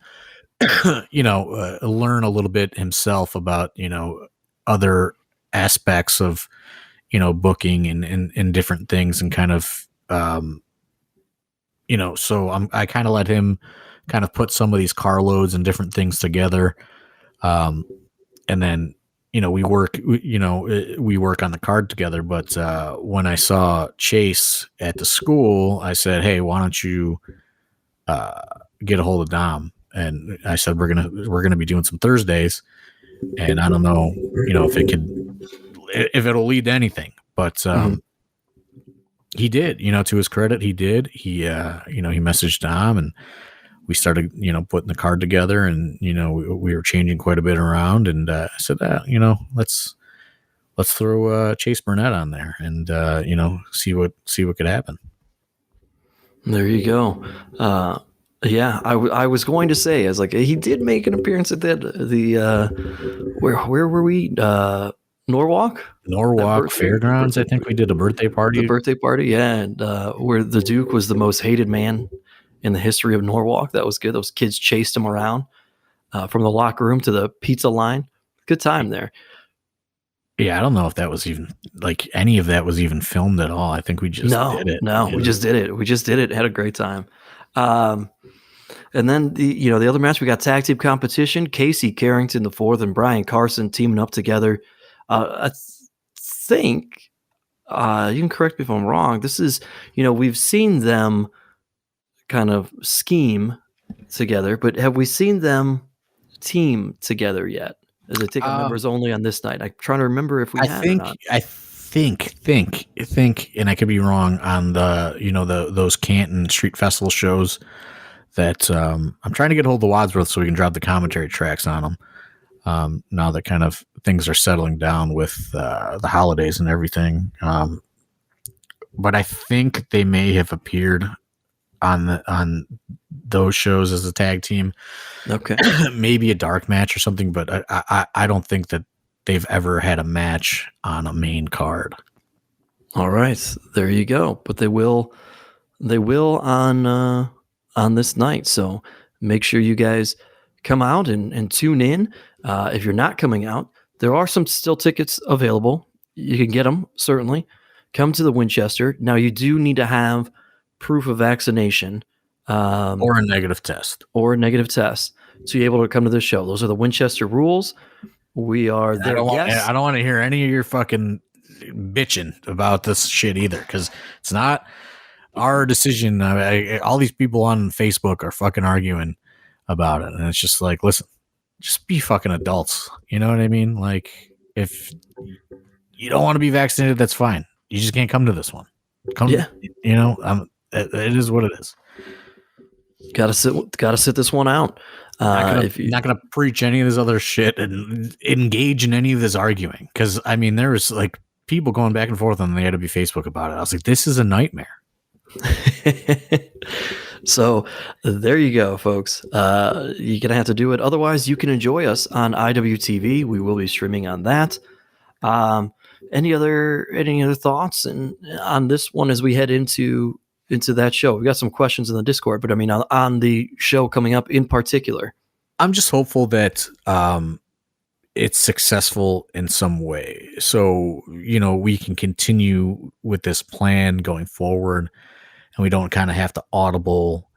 learn a little bit himself about, other aspects of, booking and different things, and kind of, so I kind of let him kind of put some of these carloads and different things together. And then, we work on the card together. But, when I saw Chase at the school, I said, hey, why don't you, get a hold of Dom? And I said, we're going to be doing some Thursdays, and I don't know, if it'll lead to anything, but, he did, to his credit, he did. He messaged Dom, and we started, putting the card together, and, we were changing quite a bit around, and, I said, let's throw, Chase Burnett on there, and, see what could happen. There you go. Yeah, I was going to say, I was like, he did make an appearance at where were we? Norwalk Fairgrounds. I think we did a birthday party. The birthday party, yeah, and where the Duke was the most hated man in the history of Norwalk. That was good. Those kids chased him around from the locker room to the pizza line. Good time there. Yeah, I don't know if that was even like any of that was even filmed at all. I think we just did it. No, we just did it. We just did it. Had a great time. And then the other match, we got tag team competition. Casey Carrington IV and Brian Carson teaming up together. I think you can correct me if I'm wrong. This is, we've seen them kind of scheme together, but have we seen them team together yet? As I take members only on this night. I'm trying to remember if we have or not. I think, and I could be wrong on the, those Canton Street Festival shows that I'm trying to get a hold of Wadsworth so we can drop the commentary tracks on them. Now that kind of things are settling down with the holidays and everything. But I think they may have appeared on those shows as a tag team. Okay. Maybe a dark match or something, but I don't think that they've ever had a match on a main card. All right, there you go. But they will on this night. So make sure you guys come out and tune in. If you're not coming out, there are some still tickets available. You can get them, certainly. Come to the Winchester. Now, you do need to have proof of vaccination. Or a negative test. To be able to come to the show. Those are the Winchester rules. We are there. I don't want to hear any of your fucking bitching about this shit either, because it's not our decision. All these people on Facebook are fucking arguing about it, and it's just like, listen, just be fucking adults. You know what I mean? Like, if you don't want to be vaccinated, that's fine. You just can't come to this one. It is what it is. Gotta sit this one out. Not gonna preach any of this other shit and engage in any of this arguing, because I mean, there was like people going back and forth on the AW Facebook about it. I was like, this is a nightmare. So there you go, folks. You're gonna have to do it. Otherwise, you can enjoy us on IWTV. We will be streaming on that. Any other thoughts on this one as we head into that show? We got some questions in the Discord, but I mean, on the show coming up in particular, I'm just hopeful that it's successful in some way. So, we can continue with this plan going forward, and we don't kind of have to audible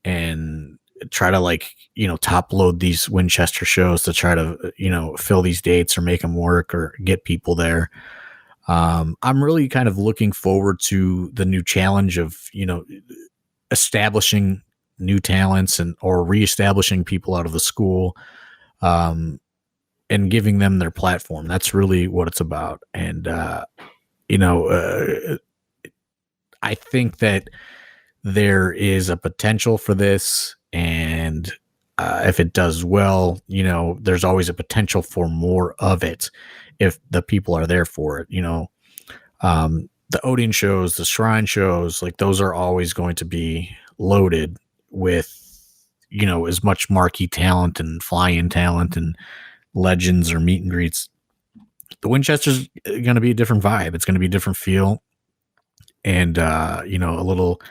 and try to top load these Winchester shows to try to, fill these dates or make them work or get people there. I'm really kind of looking forward to the new challenge of, establishing new talents or reestablishing people out of the school, and giving them their platform. That's really what it's about. And, I think that there is a potential for this, and if it does well, there's always a potential for more of it if the people are there for it. The Odin shows, the Shrine shows, like those are always going to be loaded with, as much marquee talent and fly-in talent and legends or meet and greets. The Winchester's going to be a different vibe. It's going to be a different feel, and a little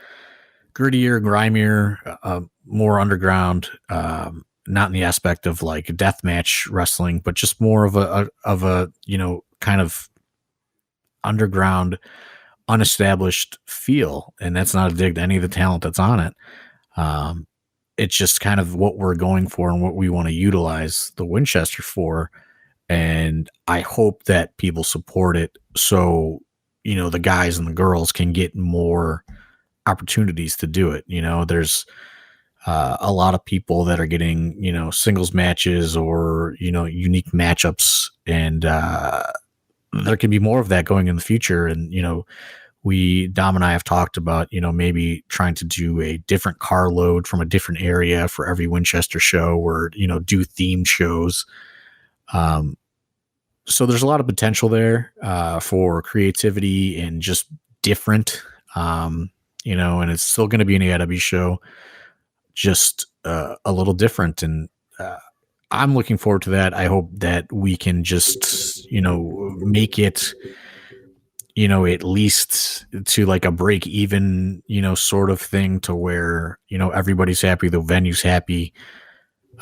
grittier, grimier, more underground, not in the aspect of like deathmatch wrestling, but just more of a kind of underground, unestablished feel. And that's not a dig to any of the talent that's on it. It's just kind of what we're going for and what we want to utilize the Winchester for. And I hope that people support it, so, the guys and the girls can get more opportunities to do it. There's a lot of people that are getting, singles matches or, unique matchups, and there can be more of that going in the future. And, Dom and I have talked about, maybe trying to do a different car load from a different area for every Winchester show, or, do themed shows. So there's a lot of potential there for creativity and just different, and it's still going to be an AIW show, just a little different. And I'm looking forward to that. I hope that we can just, make it, at least to like a break even, sort of thing, to where, everybody's happy, the venue's happy.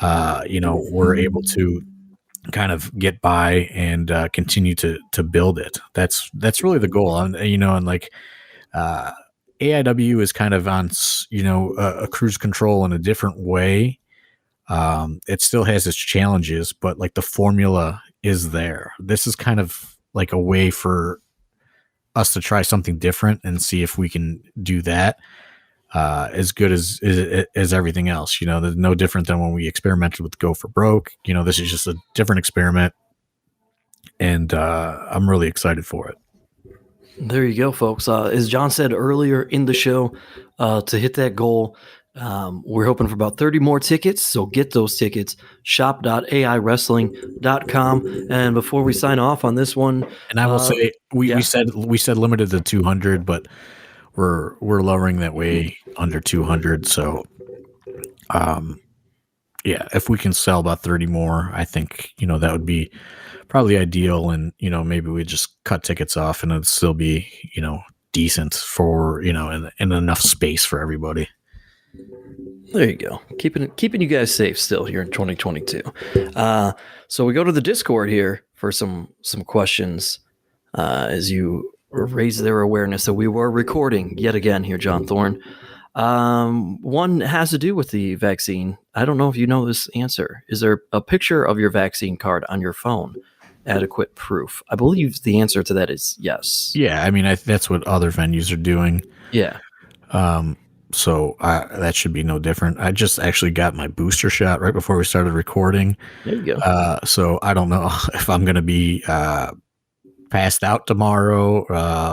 We're able to kind of get by and continue to build it. That's really the goal. And AIW is kind of on, a cruise control in a different way. It still has its challenges, but like the formula is there. This is kind of like a way for us to try something different and see if we can do that as good as everything else. There's no different than when we experimented with Go for Broke. This is just a different experiment, and I'm really excited for it. There you go, folks. As John said earlier in the show, to hit that goal, We're hoping for about 30 more tickets, so get those tickets. shop.aiwrestling.com. And before we sign off on this one, And I will say we yeah. said limited to 200, but we're lowering that way under 200. So, yeah, if we can sell about 30 more, I think that would be probably ideal. And maybe we just cut tickets off, and it'd still be decent for and enough space for everybody. There you go. Keeping you guys safe still here in 2022. So we go to the Discord here for some questions as you raise their awareness that we were recording yet again here, John Thorne. One has to do with the vaccine. I don't know if you know this answer. Is there a picture of your vaccine card on your phone? Adequate proof? I believe the answer to that is yes. Yeah, I mean, that's what other venues are doing. Yeah. So that should be no different. I just actually got my booster shot right before we started recording. There you go. So I don't know if I'm going to be passed out tomorrow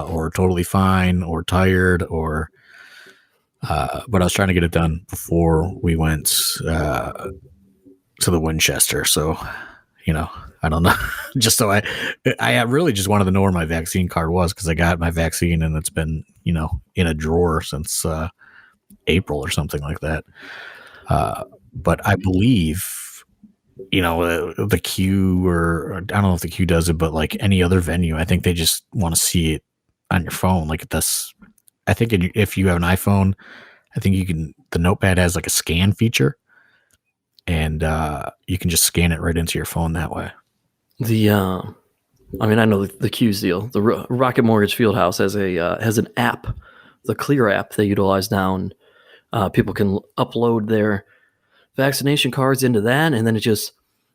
or totally fine or tired or but I was trying to get it done before we went to the Winchester. So, I don't know. Just so I really just wanted to know where my vaccine card was because I got my vaccine and it's been, in a drawer since April or something like that. But I believe, the Q or I don't know if the Q does it, but like any other venue, I think they just want to see it on your phone. Like that's, I think if you have an iPhone, I think the notepad has like a scan feature and you can just scan it right into your phone that way. I know the Q's deal. The Rocket Mortgage Fieldhouse has an app, the Clear app they utilize now, and people can upload their vaccination cards into that, and then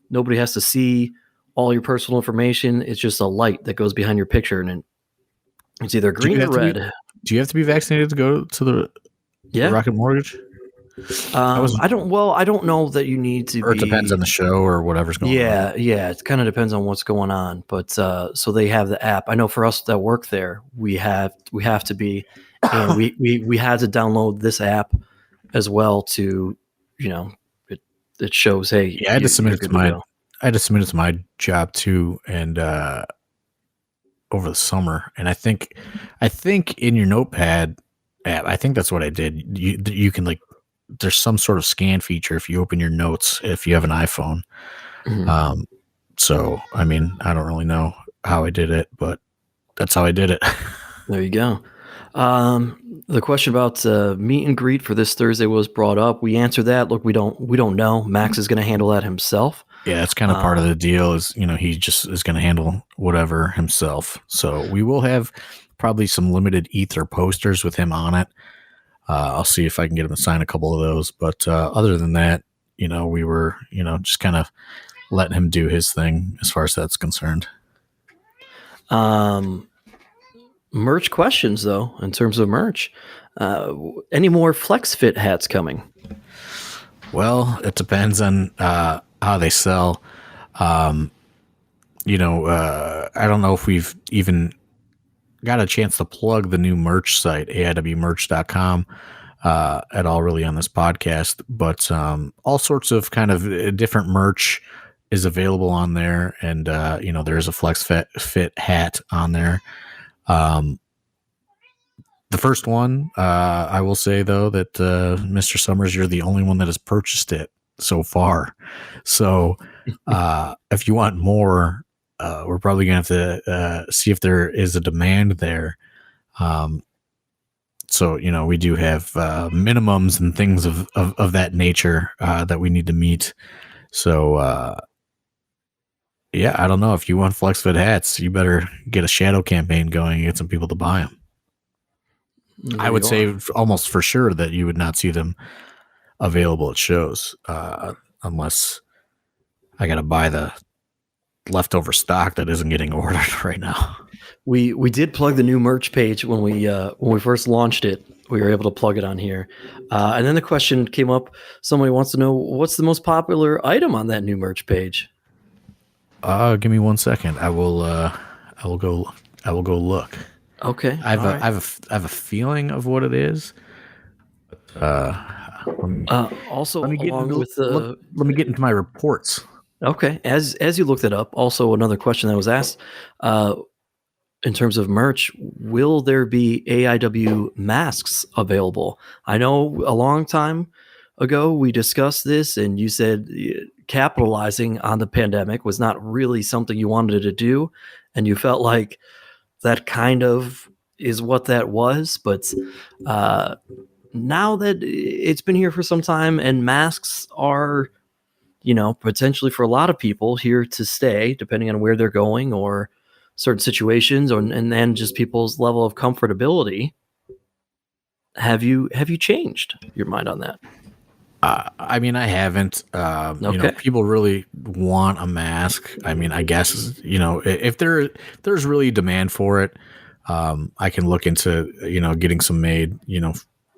nobody has to see all your personal information. It's just a light that goes behind your picture, and it's either green or red. Do you have to be vaccinated to go to the Rocket Mortgage? I don't know that you need to. Or it depends on the show or whatever's going on. Yeah. It kind of depends on what's going on. But so they have the app. I know for us that work there, we have to be, and we had to download this app as well to, it shows. Hey, yeah, I had to submit it to my job too, and over the summer. And I think in your notepad app, I think that's what I did. You can there's some sort of scan feature if you open your notes if you have an iPhone. Mm-hmm. So I mean, I don't really know how I did it, but that's how I did it. There you go. The question about meet and greet for this Thursday was brought up. We answered that. Look, we don't know. Max is going to handle that himself. Yeah, that's kind of part of the deal. Is he just is going to handle whatever himself. So we will have probably some limited ether posters with him on it. I'll see if I can get him to sign a couple of those. But other than that, we were, just kind of letting him do his thing as far as that's concerned. Merch questions, though, in terms of merch. Any more Flex Fit hats coming? Well, it depends on how they sell. I don't know if we've even got a chance to plug the new merch site, aiwmerch.com, at all really on this podcast, but all sorts of kind of different merch is available on there. And, there's a Flex Fit hat on there. The first one, I will say though that Mr. Summers, you're the only one that has purchased it so far. So if you want more, we're probably going to have to see if there is a demand there. So, we do have minimums and things of that nature that we need to meet. So, yeah, I don't know. If you want FlexFit hats, you better get a shadow campaign going and get some people to buy them. I would say almost for sure that you would not see them available at shows unless I got to buy the leftover stock that isn't getting ordered right now. We did plug the new merch page when we first launched it. We were able to plug it on here, and then the question came up. Somebody wants to know what's the most popular item on that new merch page. Give me 1 second. I will go look. Okay. I have a feeling of what it is. Also, Let me get along into with the let me get into my reports. okay, as you looked it up, also another question that was asked in terms of merch: will there be AIW masks available? I know a long time ago we discussed this, and you said capitalizing on the pandemic was not really something you wanted to do, and you felt like that kind of is what that was, but now that it's been here for some time and masks are, potentially for a lot of people here to stay, depending on where they're going or certain situations, or and then just people's level of comfortability. Have you changed your mind on that? I mean, I haven't. Okay. People really want a mask. I mean, I guess if there's really demand for it, I can look into getting some made.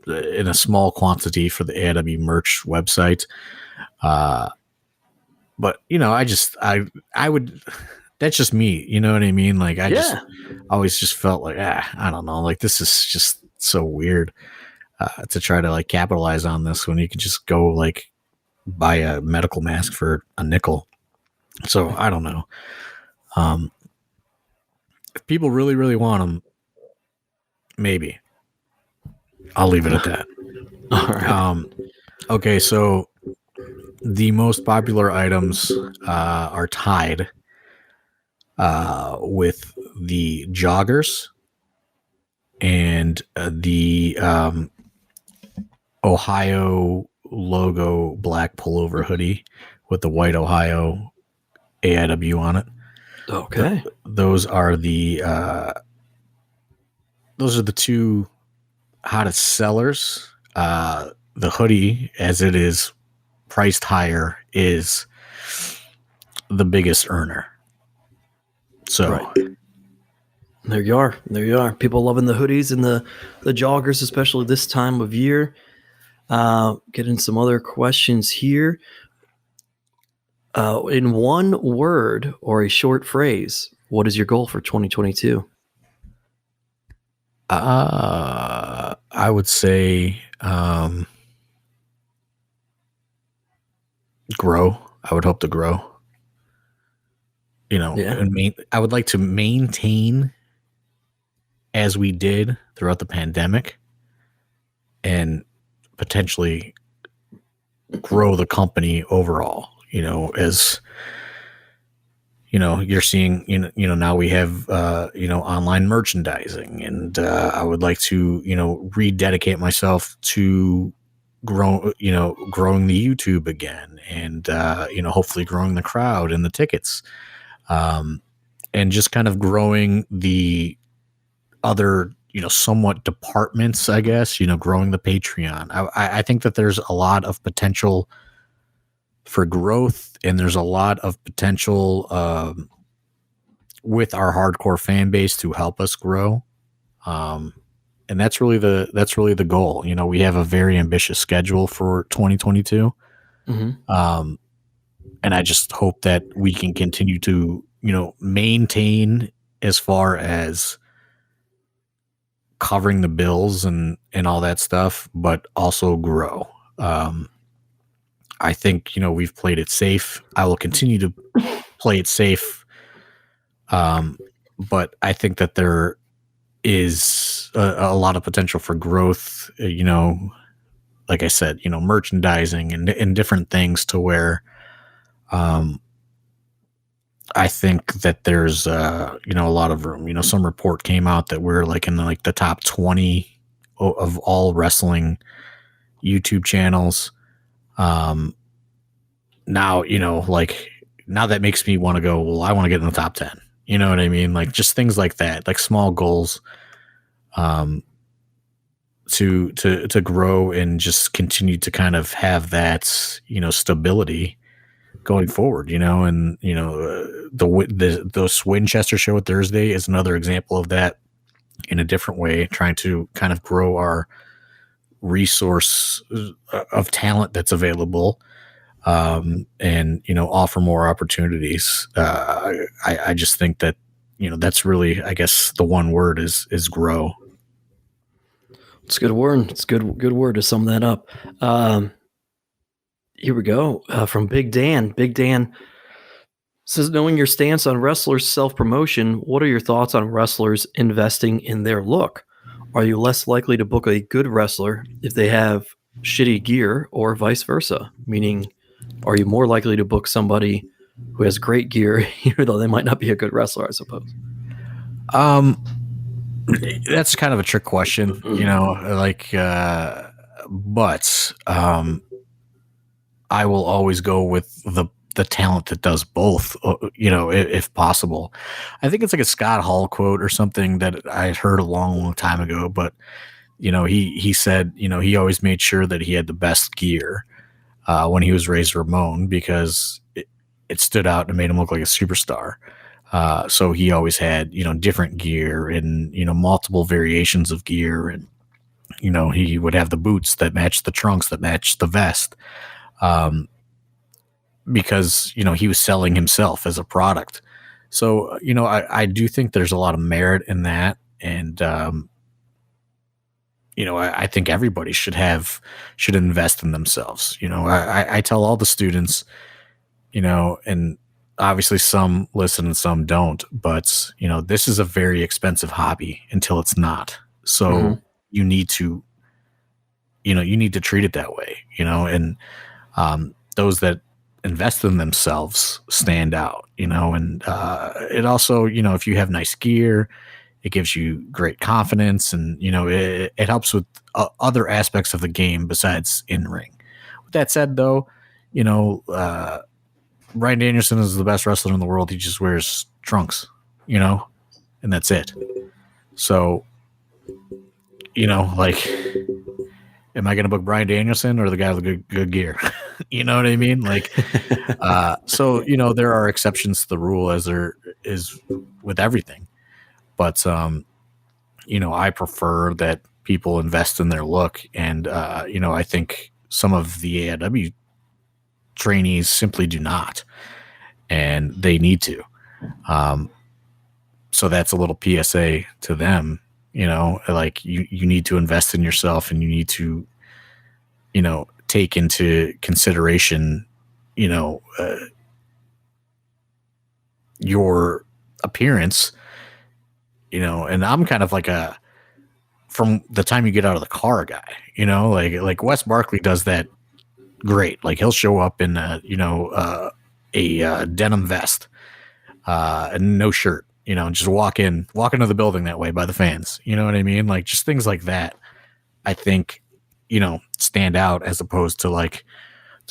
In a small quantity for the AIW merch website. But I would. That's just me. You know what I mean? Like I just always just felt like I don't know. Like this is just so weird to try to like capitalize on this when you can just go like buy a medical mask for a nickel. So I don't know. If people really, really want them, maybe I'll leave it at that. All right. Okay, so the most popular items are tied with the joggers and the Ohio logo black pullover hoodie with the white Ohio AIW on it. Okay. Those are the two hottest sellers. The hoodie, as it is priced higher, is the biggest earner. So Right. There you are. There you are. People loving the hoodies and the joggers, especially this time of year. Getting some other questions here. In one word or a short phrase, what is your goal for 2022? I would say grow. I would hope to grow. And I would like to maintain as we did throughout the pandemic and potentially grow the company overall, as you're seeing, now we have, online merchandising, and I would like to, rededicate myself to growing the YouTube again, and, hopefully growing the crowd and the tickets, and just kind of growing the other, somewhat departments, I guess, growing the Patreon. I think that there's a lot of potential for growth, and there's a lot of potential with our hardcore fan base to help us grow. And that's really the goal. We have a very ambitious schedule for 2022. Mm-hmm. And I just hope that we can continue to, maintain as far as covering the bills and all that stuff, but also grow. I think, we've played it safe. I will continue to play it safe. But I think that there is a lot of potential for growth, like I said, merchandising and different things to where, I think that there's, a lot of room. Some report came out that we're like in the top 20 of all wrestling YouTube channels. Now, now that makes me want to go, well, I want to get in the top 10. You know what I mean? Like just things like that, like small goals, to grow and just continue to kind of have that, stability going forward, and the Winchester show at Thursday is another example of that in a different way, trying to kind of grow our resource of talent that's available, and offer more opportunities. I just think that that's really, I guess, the one word is grow. It's a good word. It's good word to sum that up. Here we go. From Big Dan. Big Dan says, knowing your stance on wrestlers' self-promotion, what are your thoughts on wrestlers investing in their look? Are you less likely to book a good wrestler if they have shitty gear, or vice versa? Meaning, are you more likely to book somebody who has great gear, even though they might not be a good wrestler, I suppose? That's kind of a trick question, but I will always go with the talent that does both, if possible. I think it's like a Scott Hall quote or something that I heard a long time ago, but he said, he always made sure that he had the best gear when he was Razor Ramon, because it stood out and made him look like a superstar. So he always had, different gear and, multiple variations of gear. And, he would have the boots that matched the trunks that matched the vest. Because, he was selling himself as a product. So, I do think there's a lot of merit in that. And, I think everybody should invest in themselves. I tell all the students, and obviously some listen and some don't, but this is a very expensive hobby until it's not. So you need to treat it that way, and those that invest in themselves stand out, and it also, if you have nice gear, it gives you great confidence, and it helps with other aspects of the game besides in ring. With that said, though, Bryan Danielson is the best wrestler in the world. He just wears trunks, and that's it. So, am I going to book Bryan Danielson or the guy with the good gear? You know what I mean? So, there are exceptions to the rule, as there is with everything. But, I prefer that people invest in their look. And, I think some of the AIW trainees simply do not, and they need to. So that's a little PSA to them, you need to invest in yourself, and you need to, take into consideration, your appearance, and I'm kind of like from the time you get out of the car guy, like Wes Barkley does that great. Like, he'll show up in a denim vest, and no shirt, and just walk into the building that way by the fans. You know what I mean? Like, just things like that, I think, stand out, as opposed to like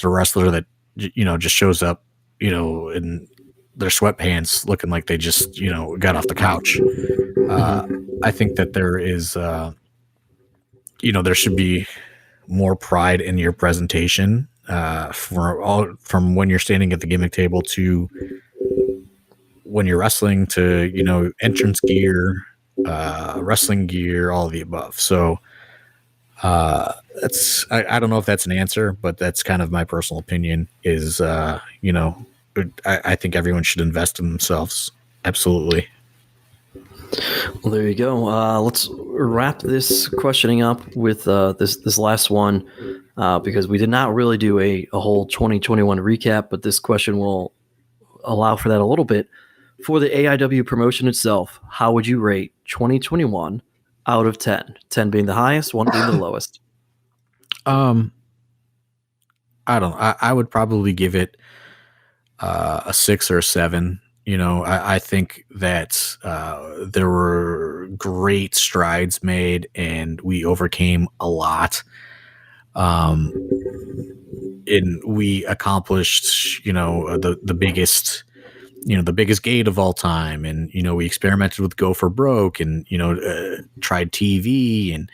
the wrestler that, just shows up, in their sweatpants looking like they just, got off the couch. I think that there is, there should be more pride in your presentation, from when you're standing at the gimmick table to when you're wrestling, to, entrance gear, wrestling gear, all of the above. So, I don't know if that's an answer, but that's kind of my personal opinion is, I think everyone should invest in themselves. Absolutely. Well, there you go. Let's wrap this questioning up with this last one, because we did not really do a whole 2021 recap, but this question will allow for that a little bit. For the AIW promotion itself, how would you rate 2021 out of 10? 10 being the highest, 1 being the lowest. I don't know. I would probably give it a 6 or a 7. I think that there were great strides made, and we overcame a lot. And we accomplished, the biggest, the biggest gate of all time. And, we experimented with Go for Broke, and, tried TV, and,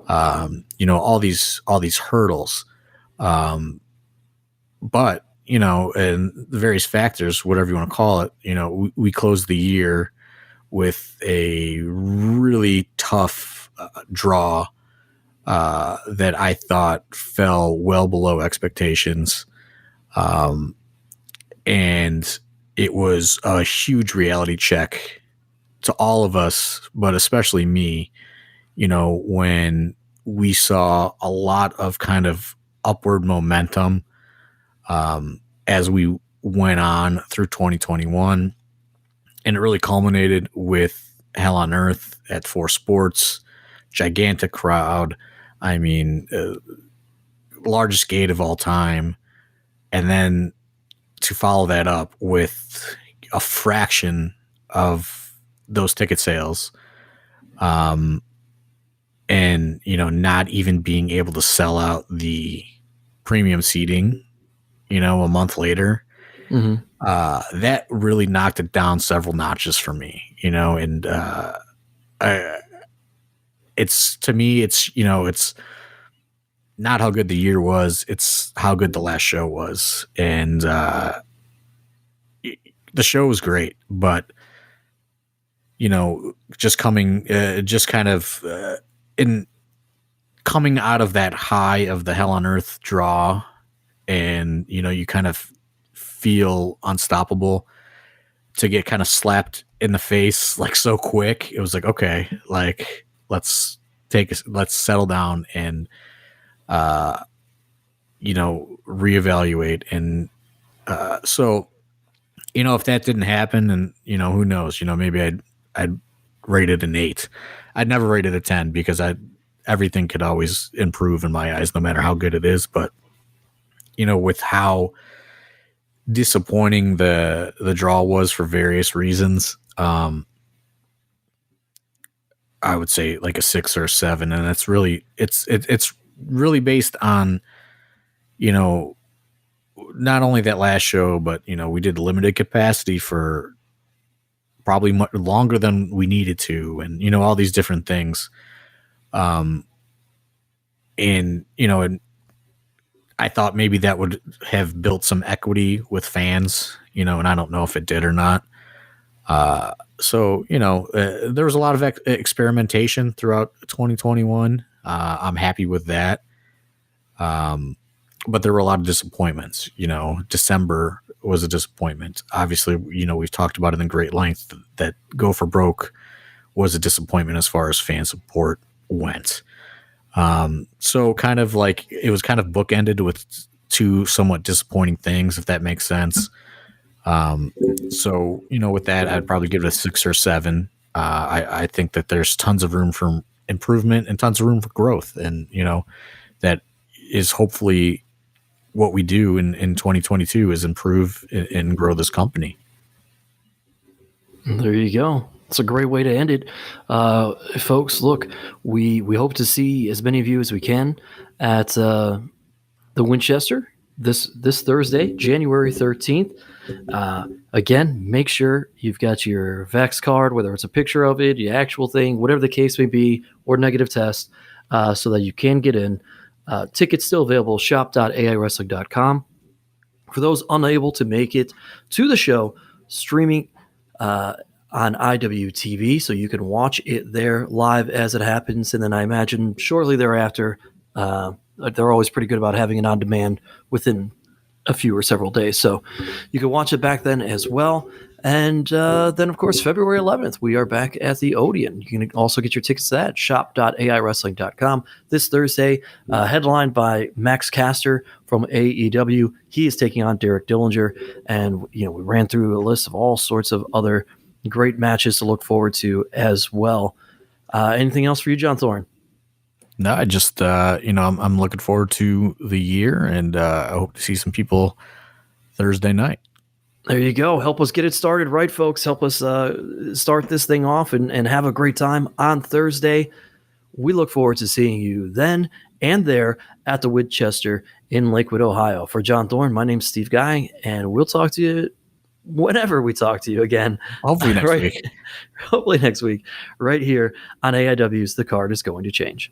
all these hurdles. But, and the various factors, whatever you want to call it, we closed the year with a really tough draw that I thought fell well below expectations. And it was a huge reality check to all of us, but especially me, when we saw a lot of kind of upward momentum as we went on through 2021. And it really culminated with Hell on Earth at 4 Sports, gigantic crowd. I mean, largest gate of all time. And then to follow that up with a fraction of those ticket sales, and, not even being able to sell out the premium seating, a month later, that really knocked it down several notches for me, and it's, to me, it's not how good the year was, it's how good the last show was. And the show was great, but just coming out of that high of the Hell on Earth draw, and you kind of feel unstoppable, to get kind of slapped in the face like so quick. It was like, okay, like let's settle down and reevaluate. And so if that didn't happen, and who knows, maybe I'd rate it an 8. I'd never rate it a 10, because everything could always improve in my eyes, no matter how good it is. But with how disappointing the draw was for various reasons, I would say like a 6 or a 7. And that's really, it's really based on, not only that last show, but we did limited capacity for probably much longer than we needed to, and all these different things. And I thought maybe that would have built some equity with fans, and I don't know if it did or not. So there was a lot of experimentation throughout 2021. I'm happy with that. But there were a lot of disappointments. December was a disappointment. Obviously, we've talked about it in great length that Go for Broke was a disappointment as far as fan support went. So kind of like it was kind of bookended with 2 somewhat disappointing things, if that makes sense. So, with that, I'd probably give it a 6 or 7. I think that there's tons of room for improvement and tons of room for growth. And, that is hopefully what we do in 2022, is improve and grow this company. There you go. It's a great way to end it. Folks, look, we hope to see as many of you as we can at the Winchester this Thursday, January 13th. Again, make sure you've got your Vax card, whether it's a picture of it, the actual thing, whatever the case may be, or negative test, so that you can get in. Tickets still available, shop.aiwrestling.com. For those unable to make it to the show, streaming on IWTV, so you can watch it there live as it happens. And then I imagine shortly thereafter, they're always pretty good about having it on demand within a few or several days. So you can watch it back then as well. And then, of course, February 11th, we are back at the Odeon. You can also get your tickets to that, shop.aiwrestling.com. This Thursday, headlined by Max Caster from AEW. He is taking on Derek Dillinger. And, we ran through a list of all sorts of other great matches to look forward to as well. Anything else for you, John Thorne? No, I just, I'm looking forward to the year, and I hope to see some people Thursday night. There you go. Help us get it started right, folks. Help us start this thing off and have a great time on Thursday. We look forward to seeing you then and there at the Winchester in Lakewood, Ohio. For John Thorne, my name's Steve Guy, and we'll talk to you whenever we talk to you again. Hopefully next week. Hopefully next week, right here on AIW's The Card is Going to Change.